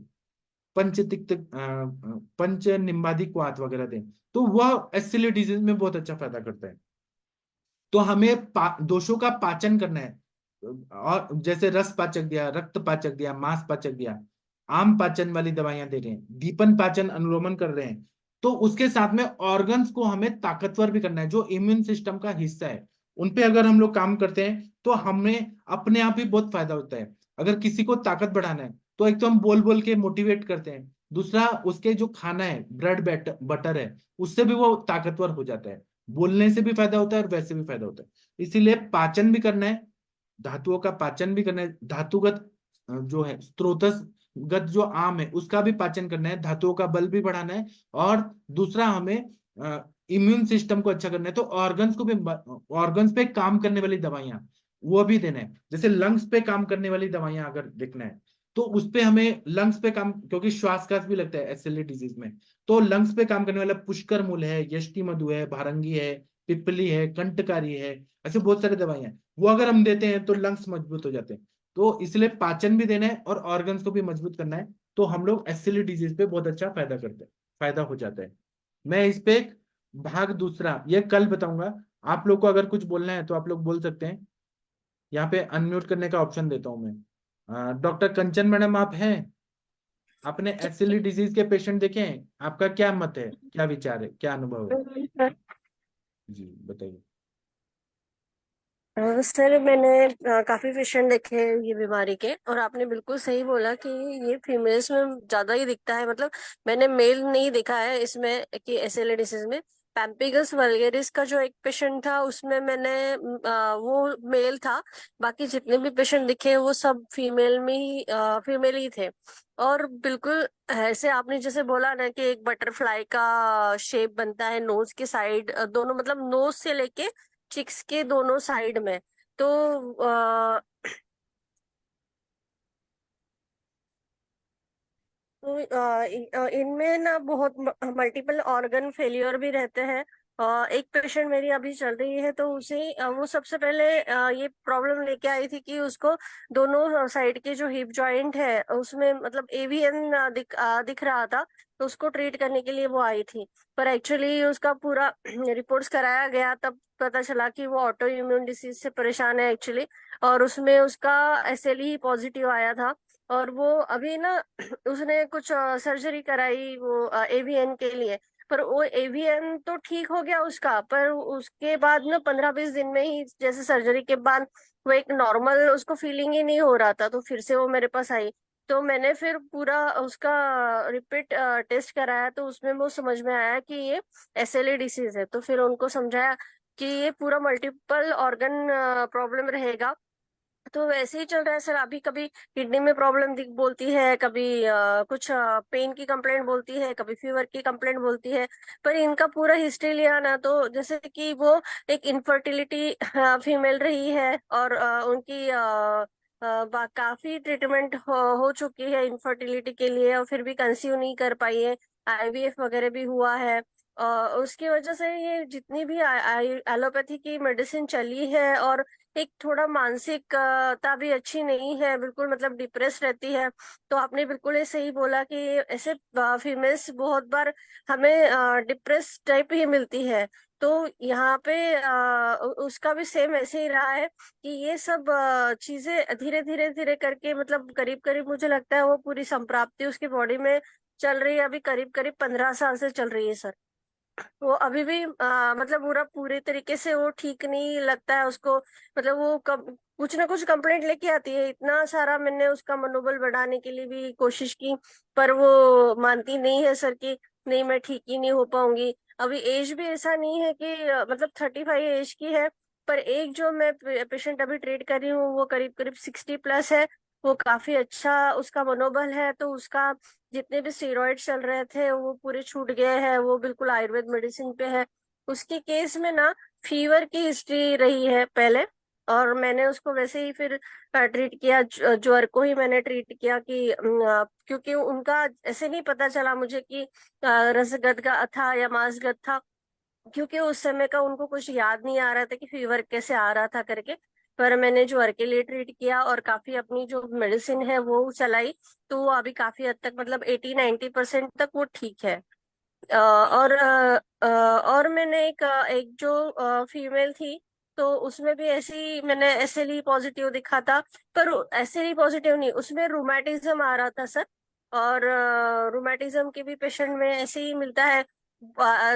पंचतिक्त पंच निम्बाधिक वात वगैरह दें, तो वह SLE डिजीज में बहुत अच्छा फायदा करता है। तो हमें दोषों का पाचन करना है, और जैसे रस पाचक दिया, रक्त पाचक दिया, मांस पाचक दिया, आम पाचन वाली दवाइयां दे रहे हैं, दीपन पाचन अनुलोमन कर रहे हैं, तो उसके साथ में ऑर्गन्स को हमें ताकतवर भी करना है, जो इम्यून सिस्टम का हिस्सा है, उन पे अगर हम लोग काम करते हैं तो हमें अपने आप ही बहुत फायदा होता है। अगर किसी को ताकत बढ़ाना है तो एक तो हम बोल बोल के मोटिवेट करते हैं, दूसरा उसके जो खाना है, ब्रेड बटर है, उससे भी वो ताकतवर हो जाता है। बोलने से भी फायदा होता है और वैसे भी फायदा होता है। इसीलिए पाचन भी करना है, धातुओं का पाचन भी करना है, धातुगत जो है स्त्रोतसगत जो आम है उसका भी पाचन करना है, धातुओं का बल भी बढ़ाना है, और दूसरा हमें इम्यून सिस्टम को अच्छा करना है, तो ऑर्गन्स को भी, ऑर्गन्स पे काम करने वाली दवाइयां वो भी देना है। जैसे लंग्स पे काम करने वाली दवाइयां अगर देखना है तो उस पे हमें लंग्स पे काम, क्योंकि श्वास भी लगता है SLE डिजीज में, तो लंग्स पे काम करने वाला पुष्कर मूल है, यष्टि मधु है, भारंगी है, पिपली है, कंटकारी है, ऐसे बहुत सारी दवाइयां हैं, वो अगर हम देते हैं तो लंग्स मजबूत हो जाते हैं। तो इसलिए पाचन भी देना है और ऑर्गन्स को भी मजबूत करना है, तो हम लोग SLE डिजीज पे बहुत अच्छा फायदा करते हैं, फायदा हो जाता है। मैं इस पे एक भाग दूसरा ये कल बताऊंगा। आप लोग को अगर कुछ बोलना है तो आप लोग बोल सकते हैं, यहाँ पे अनम्यूट करने का ऑप्शन देता हूँ मैं। डॉक्टर कंचन मैडम आप हैं, आपने SLE डिजीज के पेशेंट देखे हैं, आपका क्या मत है, क्या विचार है, क्या अनुभव है, जी बताइए। सर मैंने काफी पेशेंट देखे हैं ये बीमारी के, और आपने बिल्कुल सही बोला कि ये फीमेल्स में ज्यादा ही दिखता है। मतलब मैंने मेल नहीं देखा है इसमें कि SLE डिसीज में, पैम्पिगस वल्गेरिस का जो एक पेशेंट था उसमें मैंने वो मेल था, बाकी जितने भी पेशेंट दिखे वो सब फीमेल ही थे। और बिल्कुल ऐसे आपने जैसे बोला ना कि एक बटरफ्लाई का शेप बनता है नोज के साइड दोनों, मतलब नोज से लेके चिक्स के दोनों साइड में। तो इनमें ना बहुत मल्टीपल ऑर्गन फेलियर भी रहते हैं। एक पेशेंट मेरी अभी चल रही है तो उसे वो सबसे पहले ये प्रॉब्लम लेके आई थी कि उसको दोनों साइड के जो हिप जॉइंट है उसमें मतलब एवीएन दिख रहा था। तो उसको ट्रीट करने के लिए वो आई थी, पर एक्चुअली उसका पूरा रिपोर्ट्स कराया गया तब पता चला कि वो ऑटो इम्यून डिसीज से परेशान है एक्चुअली। और उसमें उसका एसएलई पॉजिटिव आया था। और वो अभी ना उसने कुछ सर्जरी कराई वो एवीएन के लिए। पर वो एवीएन तो ठीक हो गया उसका, पर उसके बाद ना 15-20 दिन में ही जैसे सर्जरी के बाद वो एक नॉर्मल उसको फीलिंग ही नहीं हो रहा था, तो फिर से वो मेरे पास आई। तो मैंने फिर पूरा उसका रिपीट टेस्ट कराया तो उसमें वो समझ में आया कि ये एसएलई डिसीज है। तो फिर उनको समझाया कि ये पूरा मल्टीपल ऑर्गन प्रॉब्लम रहेगा। तो वैसे ही चल रहा है सर। अभी कभी किडनी में प्रॉब्लम दिख बोलती है, कभी कुछ पेन की कंप्लेंट बोलती है, कभी फीवर की कंप्लेंट बोलती है। पर इनका पूरा हिस्ट्री लिया ना तो जैसे कि वो एक इनफर्टिलिटी फीमेल रही है और उनकी काफी ट्रीटमेंट हो चुकी है इनफर्टिलिटी के लिए और फिर भी कंसीव नहीं कर पाई है। आईवीएफ वगैरह भी हुआ है। उसकी वजह से ये जितनी भी एलोपैथी की मेडिसिन चली है और एक थोड़ा मानसिकता भी अच्छी नहीं है, बिल्कुल मतलब डिप्रेस रहती है। तो आपने बिल्कुल ये सही बोला कि ऐसे फीमेल्स बहुत बार हमें डिप्रेस टाइप ही मिलती है। तो यहाँ पे उसका भी सेम ऐसे ही रहा है कि ये सब चीजें धीरे धीरे धीरे करके मतलब करीब करीब मुझे लगता है वो पूरी संप्राप्ति उसकी बॉडी में चल रही है। अभी करीब करीब 15 साल से चल रही है सर। वो अभी भी मतलब पूरे तरीके से वो ठीक नहीं लगता है उसको। मतलब वो कुछ ना कुछ कंप्लेंट लेके आती है। इतना सारा मैंने उसका मनोबल बढ़ाने के लिए भी कोशिश की, पर वो मानती नहीं है सर कि नहीं मैं ठीक ही नहीं हो पाऊंगी। अभी एज भी ऐसा नहीं है कि मतलब 35 एज की है। पर एक जो मैं पेशेंट अभी ट्रीट कर रही हूँ वो करीब करीब 60+ है। वो काफी अच्छा उसका मनोबल है। तो उसका जितने भी स्टेरॉइड चल रहे थे वो पूरे छूट गए हैं, वो बिल्कुल आयुर्वेद मेडिसिन पे है। उसके केस में ना फीवर की हिस्ट्री रही है पहले, और मैंने उसको वैसे ही फिर ट्रीट किया। ज्वर को ही मैंने ट्रीट किया कि क्योंकि उनका ऐसे नहीं पता चला मुझे कि रसगत का था या मांसगत था, क्योंकि उस समय का उनको कुछ याद नहीं आ रहा था कि फीवर कैसे आ रहा था करके। पर मैंने ज्वर के लिए ट्रीट किया और काफी अपनी जो मेडिसिन है वो चलाई। तो वो अभी काफी हद तक मतलब 80-90% तक वो ठीक है। और मैंने एक जो फीमेल थी तो उसमें भी ऐसे ही मैंने एसएलई पॉजिटिव दिखा था। पर एसएलई पॉजिटिव नहीं, उसमें रूमेटिज्म आ रहा था सर। और रूमेटिज्म के भी पेशेंट में ऐसे ही मिलता है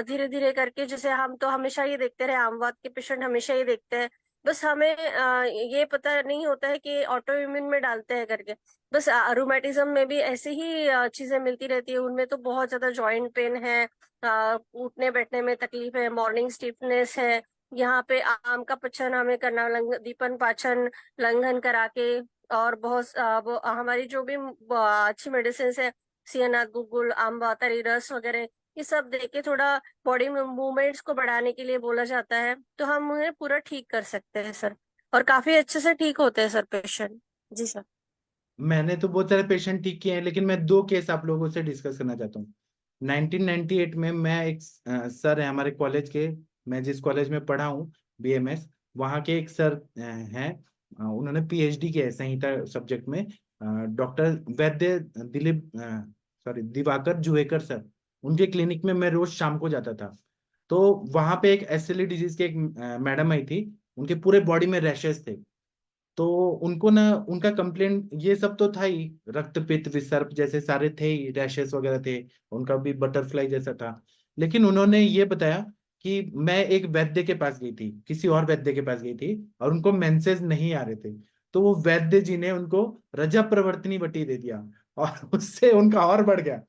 धीरे धीरे करके। जैसे हम तो हमेशा ये देखते रहे, आमवात के पेशेंट हमेशा ही देखते हैं। बस हमें ये पता नहीं होता है कि ऑटो इम्यून में डालते हैं करके। बस रूमेटिज्म में भी ऐसे ही चीजें मिलती रहती है। उनमें तो बहुत ज्यादा जॉइंट पेन है, उठने बैठने में तकलीफ है, मॉर्निंग स्टिफनेस है। यहाँ पे आम का पचन हमें करना, दीपन पाचन लंघन करा के। और बहुत वो हमारी जो भी अच्छी मेडिसिन है, सियानाथ गुगुल आंबा तरी रस वगैरह, ये सब देके थोड़ा बॉडी में मूवमेंट्स को बढ़ाने के लिए बोला जाता है। तो हम उन्हें पूरा ठीक कर सकते हैं सर। और काफी अच्छे से ठीक होते हैं सर पेशेंट। जी सर। मैंने तो बहुत सारे पेशेंट ठीक किए हैं, लेकिन मैं दो केस आप लोगों से डिस्कस करना चाहता हूँ। 1998 में मैं एक सर है हमारे कॉलेज के, मैं जिस कॉलेज में पढ़ा हूँ बीएमएस, वहाँ के एक सर हैं। उन्होंने पीएचडी किया है संहिता सब्जेक्ट में। डॉक्टर वैद्य दिवाकर जुवेकर सर, उनके क्लिनिक में मैं रोज शाम को जाता था। तो वहां पे एक एसएलई डिजीज के एक मैडम आई थी, उनके पूरे बॉडी में रैशेस थे। तो उनको ना उनका कंप्लेंट ये सब तो था ही, रक्त पित्त विसर्प जैसे सारे थे ही, रैशेस वगैरह थे, उनका भी बटरफ्लाई जैसा था। लेकिन उन्होंने ये बताया कि मैं एक वैद्य के पास गई थी, किसी और वैद्य के पास गई थी, और उनको मेंसेस नहीं आ रहे थे। तो वो वैद्य जी ने उनको रजब प्रवर्तनी वटी दे दिया, और उससे उनका और बढ़ गया।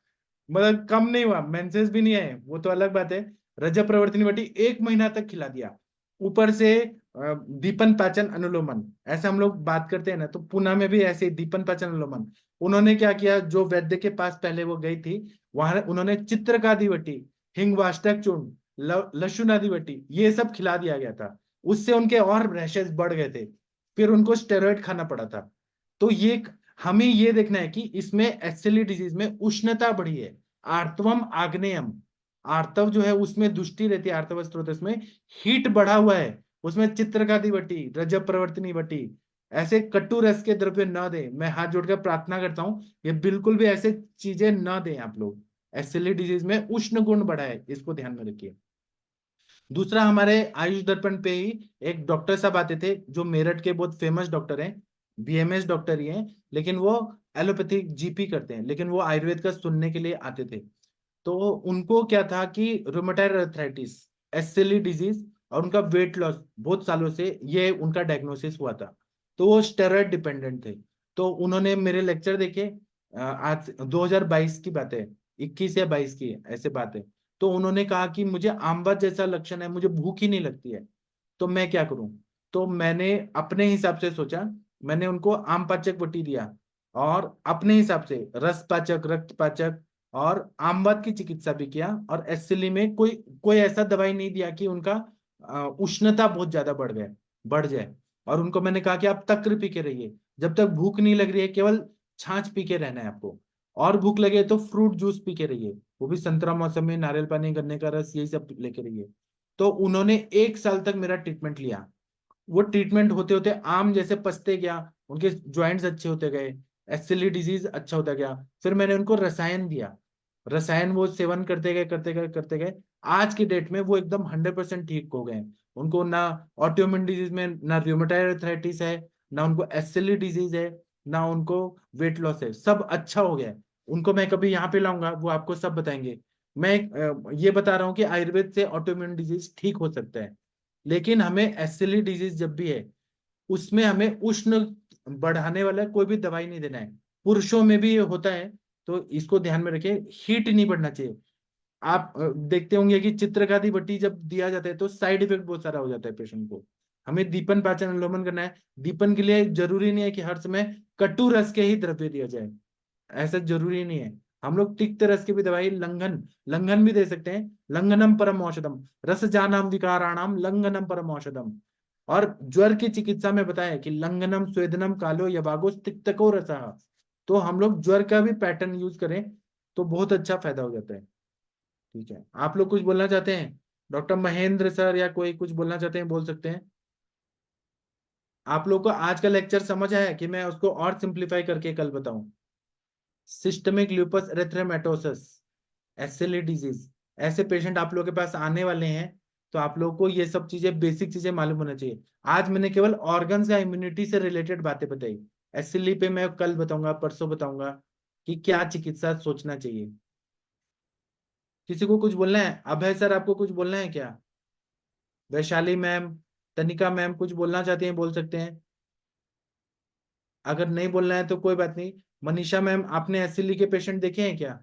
मतलब कम नहीं हुआ, मेंसेस भी नहीं आए वो तो अलग बात है, रजत प्रवर्तनी वटी 1 महीना तक खिला दिया। ऊपर से दीपन पाचन अनुलोमन, ऐसे हम लोग बात करते हैं ना, तो पुणे में भी ऐसे दीपन पाचन अनुलोमन। उन्होंने क्या किया, जो वैद्य के पास पहले वो गई थी, वहां उन्होंने चित्रकादि वटी, हिंगवाष्टक चूर्ण, लशुनादि वटी, ये सब खिला दिया गया था। उससे उनके और रैशेस बढ़ गए थे, फिर उनको स्टेरॉइड खाना पड़ा था। तो ये हमें ये देखना है कि इसमें एसएलई डिजीज में उष्णता बढ़ी है, आर्तवम आग्नेयम, आर्तव जो है उसमें दुष्टि रहती है, आर्तव स्त्रोत में हीट बढ़ा हुआ है, उसमें चित्रकादि वटी, रजत प्रवर्तनी वटी, ऐसे कटु रस के द्रव्य न दें। मैं हाथ जोड़कर प्रार्थना करता हूं, ये बिल्कुल भी ऐसे चीजें न दें आप लोग। एसएलई डिजीज में उष्ण गुण बढ़ा है, इसको ध्यान में रखिए। दूसरा, हमारे आयुष दर्पण पे ही एक डॉक्टर साहब आते थे, जो मेरठ के बहुत फेमस डॉक्टर हैं, बीएमएस डॉक्टर ही हैं, लेकिन वो एलोपैथिक जीपी करते हैं, लेकिन वो आयुर्वेद का सुनने के लिए आते थे। तो उनको क्या था कि रूमेटॉइड अर्थराइटिस, एसएलई डिजीज, और उनका वेट लॉस बहुत सालों से ये उनका डायग्नोसिस हुआ था। तो वो स्टेरॉइड डिपेंडेंट थे। तो उन्होंने मेरे लेक्चर देखे, आज 2022 की बात है, 21 या 22 की ऐसे बात है। तो उन्होंने कहा कि मुझे आमवत जैसा लक्षण है, मुझे भूख ही नहीं लगती है, तो मैं क्या करूं। तो मैंने अपने हिसाब से सोचा, मैंने उनको आम पाचक वटी दिया, और अपने हिसाब से रस पाचक, रक्त पाचक और आमवत की चिकित्सा भी किया। और एसएलई में कोई कोई ऐसा दवाई नहीं दिया कि उनका उष्णता बहुत ज्यादा बढ़ जाए। और उनको मैंने कहा कि आप तक्र पी के रहिए, जब तक भूख नहीं लग रही है केवल छाछ पी के रहना है आपको, और भूख लगे तो फ्रूट जूस पी के रहिए, वो भी संतरा मौसमी, नारियल पानी, गन्ने का रस, यही सब लेके रहिए। तो उन्होंने 1 साल तक मेरा ट्रीटमेंट लिया। वो ट्रीटमेंट होते होते आम जैसे पसते गया, उनके ज्वाइंट्स अच्छे होते गए, एसएलई डिजीज अच्छा होता गया। फिर मैंने उनको रसायन दिया, रसायन वो सेवन करते गए, आज की डेट में वो एकदम 100% ठीक हो गए। उनको ना ऑटोइम्यून डिजीज में, ना र्यूमेटॉइड अर्थराइटिस है, ना उनको एसएलई डिजीज है, ना उनको वेट लॉस है, सब अच्छा हो गया। उनको मैं कभी यहाँ पे लाऊंगा, वो आपको सब बताएंगे। मैं ये बता रहा हूँ कि आयुर्वेद से ऑटोइम्यून डिजीज ठीक हो सकता है, लेकिन हमें एसएलई डिजीज जब भी है, उसमें हमें उष्ण बढ़ाने वाला कोई भी दवाई नहीं देना है। पुरुषों में भी ये होता है, तो इसको ध्यान में रखिए, हीट नहीं बढ़ना चाहिए। आप देखते होंगे कि चित्रकादि वटी जब दिया जाता है तो साइड इफेक्ट बहुत सारा हो जाता है पेशेंट को। हमें दीपन पाचन अनुलोमन करना है। दीपन के लिए जरूरी नहीं है कि हर समय कटु रस के ही द्रव्य दिया जाए, ऐसा जरूरी नहीं है। हम लोग तिक्त रस की भी दवाई, लंघन लंघन भी दे सकते हैं। लंघनम परम औषधम, रस जानाम विकाराणाम लंघनम परम औषधम। और ज्वर की चिकित्सा में बताया कि लंघनम स्वेदनम कालो यवागो तिक्तको रसः। तो हम लोग ज्वर का भी पैटर्न यूज करें तो बहुत अच्छा फायदा हो जाता है। ठीक है, आप लोग कुछ बोलना चाहते हैं? डॉक्टर महेंद्र सर या कोई कुछ बोलना चाहते हैं, बोल सकते हैं। आप लोग को आज का लेक्चर समझ आया कि मैं उसको और सिंप्लीफाई करके कल बताऊं? सिस्टमिक ल्यूपस एरिथ्रेमेटोसस, एसएलई डिजीज, ऐसे पेशेंट आप लोगों के पास आने वाले हैं, तो आप लोगों को ये सब चीजें, बेसिक चीजें मालूम होना चाहिए। आज मैंने केवल ऑर्गन्स या इम्यूनिटी से रिलेटेड बातें बताई। एसएलई पे मैं कल बताऊंगा, परसों बताऊंगा कि क्या चिकित्सा सोचना चाहिए। किसी को कुछ बोलना है? अभय सर, आपको कुछ बोलना है क्या? वैशाली मैम, तनिका मैम कुछ बोलना चाहती हैं, बोल सकते हैं। अगर नहीं बोलना है तो कोई बात नहीं। मनीषा मैम, आपने एसएलई के पेशेंट देखे हैं क्या?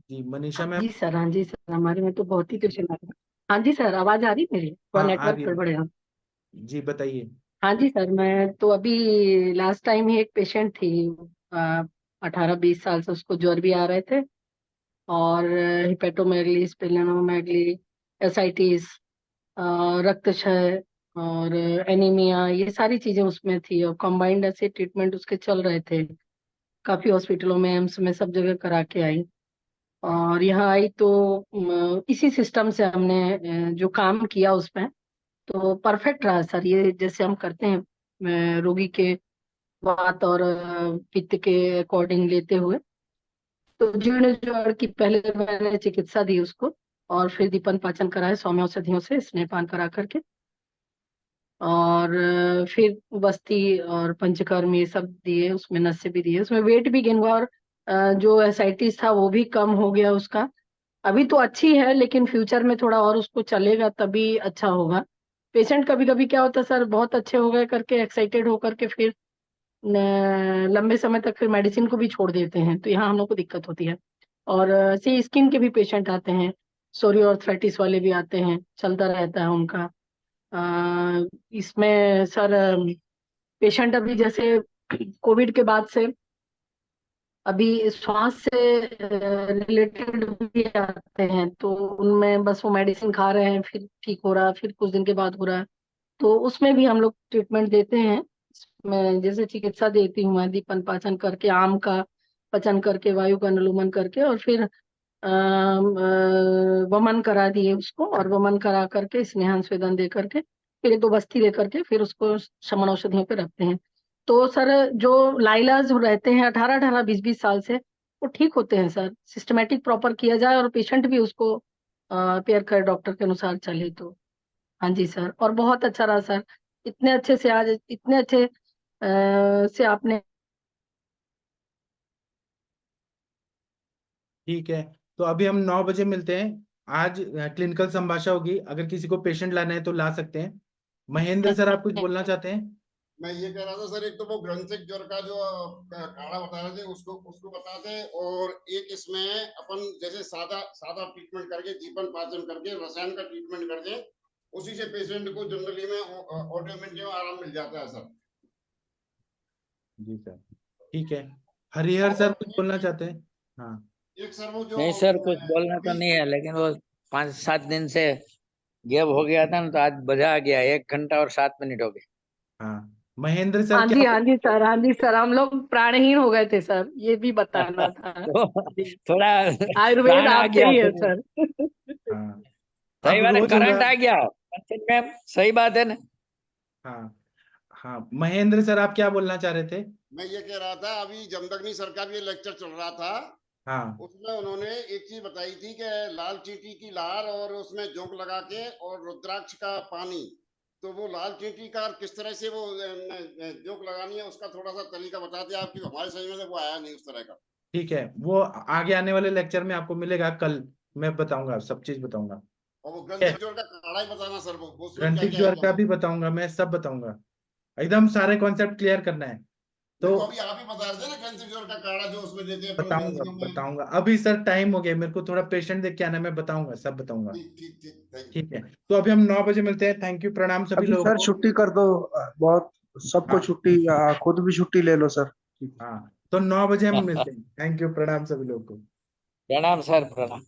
जी मनीषा मैम। जी सर, हाँ जी सर, हमारे में तो बहुत ही पेशेंट आ रहे हैं। हाँ जी सर, आवाज आ रही है मेरी? थोड़ा हाँ आ नेटवर्क रही है। गड़बड़ है। जी बताइए। हाँ जी सर, मैं तो अभी लास्ट टाइम ही एक पेशेंट थी, 18-20 साल से, उसको ज्वर भी आ रहे थे, और हिपेटोमेगली, स्प्लेनोमेगली, एसाइटिस, रक्तक्षय और एनीमिया, ये सारी चीजें उसमें थी, और कंबाइंड ऐसे ट्रीटमेंट उसके चल रहे थे। काफी हॉस्पिटलों में, एम्स में, सब जगह करा के आई, और यहाँ आई तो इसी सिस्टम से हमने जो काम किया उसमें, तो परफेक्ट रहा सर। ये जैसे हम करते हैं रोगी के वात और पित्त के अकॉर्डिंग लेते हुए, तो जीर्ण ज्वर की पहले मैंने चिकित्सा दी उसको, और फिर दीपन पाचन कराए सौम्य औषधियों से, स्नेहपान करा करके, और फिर बस्ती और पंचकर्म ये सब दिए, उसमें नशे भी दिए, उसमें वेट भी गेन हुआ, और जो एसाइटिस था वो भी कम हो गया उसका। अभी तो अच्छी है, लेकिन फ्यूचर में थोड़ा और उसको चलेगा तभी अच्छा होगा। पेशेंट कभी कभी क्या होता है सर, बहुत अच्छे हो गए करके एक्साइटेड होकर के फिर लंबे समय तक फिर मेडिसिन को भी छोड़ देते हैं, तो यहाँ हम लोग को दिक्कत होती है। और सी स्किन के भी पेशेंट आते हैं, सोरियोआर्थराइटिस वाले भी आते हैं, चलता रहता है उनका। इसमें सर पेशेंट अभी जैसे कोविड के बाद से अभी श्वास से रिलेटेड भी आते हैं, तो उनमें बस वो मेडिसिन खा रहे हैं, फिर ठीक हो रहा है, फिर कुछ दिन के बाद हो रहा है, तो उसमें भी हम लोग ट्रीटमेंट देते हैं। मैं जैसे चिकित्सा देती हूँ, मैं दीपन पाचन करके, आम का पचन करके, वायु का अनुलोमन करके, और फिर वमन करा दिए उसको, और वमन करा करके स्नेहान स्वेदन दे करके, फिर 1-2 बस्ती दे करके फिर उसको शमन औषधियों पे रखते हैं। तो सर जो लाइलाज रहते हैं 18-18, 20-20 साल से, वो ठीक होते हैं सर, सिस्टमेटिक प्रॉपर किया जाए और पेशेंट भी उसको पेयर कर डॉक्टर के अनुसार चले तो। हाँ जी सर, और बहुत अच्छा रहा सर, इतने अच्छे से आज इतने अच्छे से आपने। ठीक है, तो अभी हम 9 बजे मिलते हैं। आज क्लिनिकल संभाषा होगी, अगर किसी को पेशेंट लाना है तो ला सकते हैं। महेंद्र सर, आप कुछ बोलना चाहते हैं? मैं ये कह रहा था सर, एक तो वो ग्रंथिक ज्वर का जो काढ़ा बता रहे थे उसको उसको बता दें, और एक इसमें अपन जैसे सादा सादा ट्रीटमेंट करके, दीपन पाचन करके, रसायन का ट्रीटमेंट कर दें, उसी से पेशेंट को जनरली में ऑटोइम्यून जो आराम मिल जाता है सर। जी सर, ठीक है। हरिहर सर कुछ बोलना चाहते हैं? हाँ, एक सर वो जो नहीं सर, कुछ बोलना तो नहीं है, लेकिन वो 5-7 दिन से गैप हो गया था ना, तो आज बजा आ गया, 1 घंटा और 7 मिनट हो गए। हाँ, महेंद्र सर हाँ जी, क्या? हाँ जी सर, हाँ जी सर, हम लोग प्राणहीन हो गए थे सर, ये भी बताना था। तो जी, थोड़ा आयुर्वेद प्राण आ आपसे गया ही है तो सर। हाँ, सही अब बात है, रोज करंट होगा। आ गया कंचन मैम, सही बात है ना। हाँ हाँ, महेंद्र सर आप क्या बोलना चाह रहे थे? मैं ये कह रहा था, अभी जमदग्नि सर का भी लेक्चर चल रहा था, हाँ उसमें उन्होंने एक चीज बताई थी कि लाल चींटी की लार और उसमें जोंक लगा के और रुद्राक्ष का पानी, तो वो लाल चींटी का किस तरह से वो जोंक लगानी है उसका थोड़ा सा तरीका बता दिया आपकी, हमारे समझ में तो वो आया नहीं उस तरह का। ठीक है, वो आगे आने वाले लेक्चर में आपको मिलेगा, कल मैं बताऊंगा, सब चीज बताऊंगा। और वो ठीक है, ग्रंथिक जोड़ का काढ़ा ही बताना सर, वो उसमें क्या ग्रंथिक क्या है ज्वर क्या का नहीं। भी बताऊंगा, मैं सब बताऊंगा, एकदम सारे कॉन्सेप्ट क्लियर करना है तो। देखो अभी आप ही बता रहे थे ना ग्रंथिक जोड़ का काढ़ा जो उसमें देते हैं अपन बताऊंगा ग्रंथियों में। बताऊंगा, अभी सर टाइम हो गया, मेरे को थोड़ा पेशेंट देख के आना है, मैं बताऊंगा, सब बताऊंगा। ठीक ठीक ठीक, थैंक यू। ठीक है, तो अभी हम 9 बजे मिलते हैं। थैंक यू, प्रणाम सभी अभी लोगों सर को। छुट्टी कर दो, बहुत सबको हाँ छुट्टी, खुद भी छुट्टी ले लो सर। हाँ, तो 9 बजे हम मिलते हैं। थैंक यू, प्रणाम सभी लोगों को। प्रणाम सर, प्रणाम।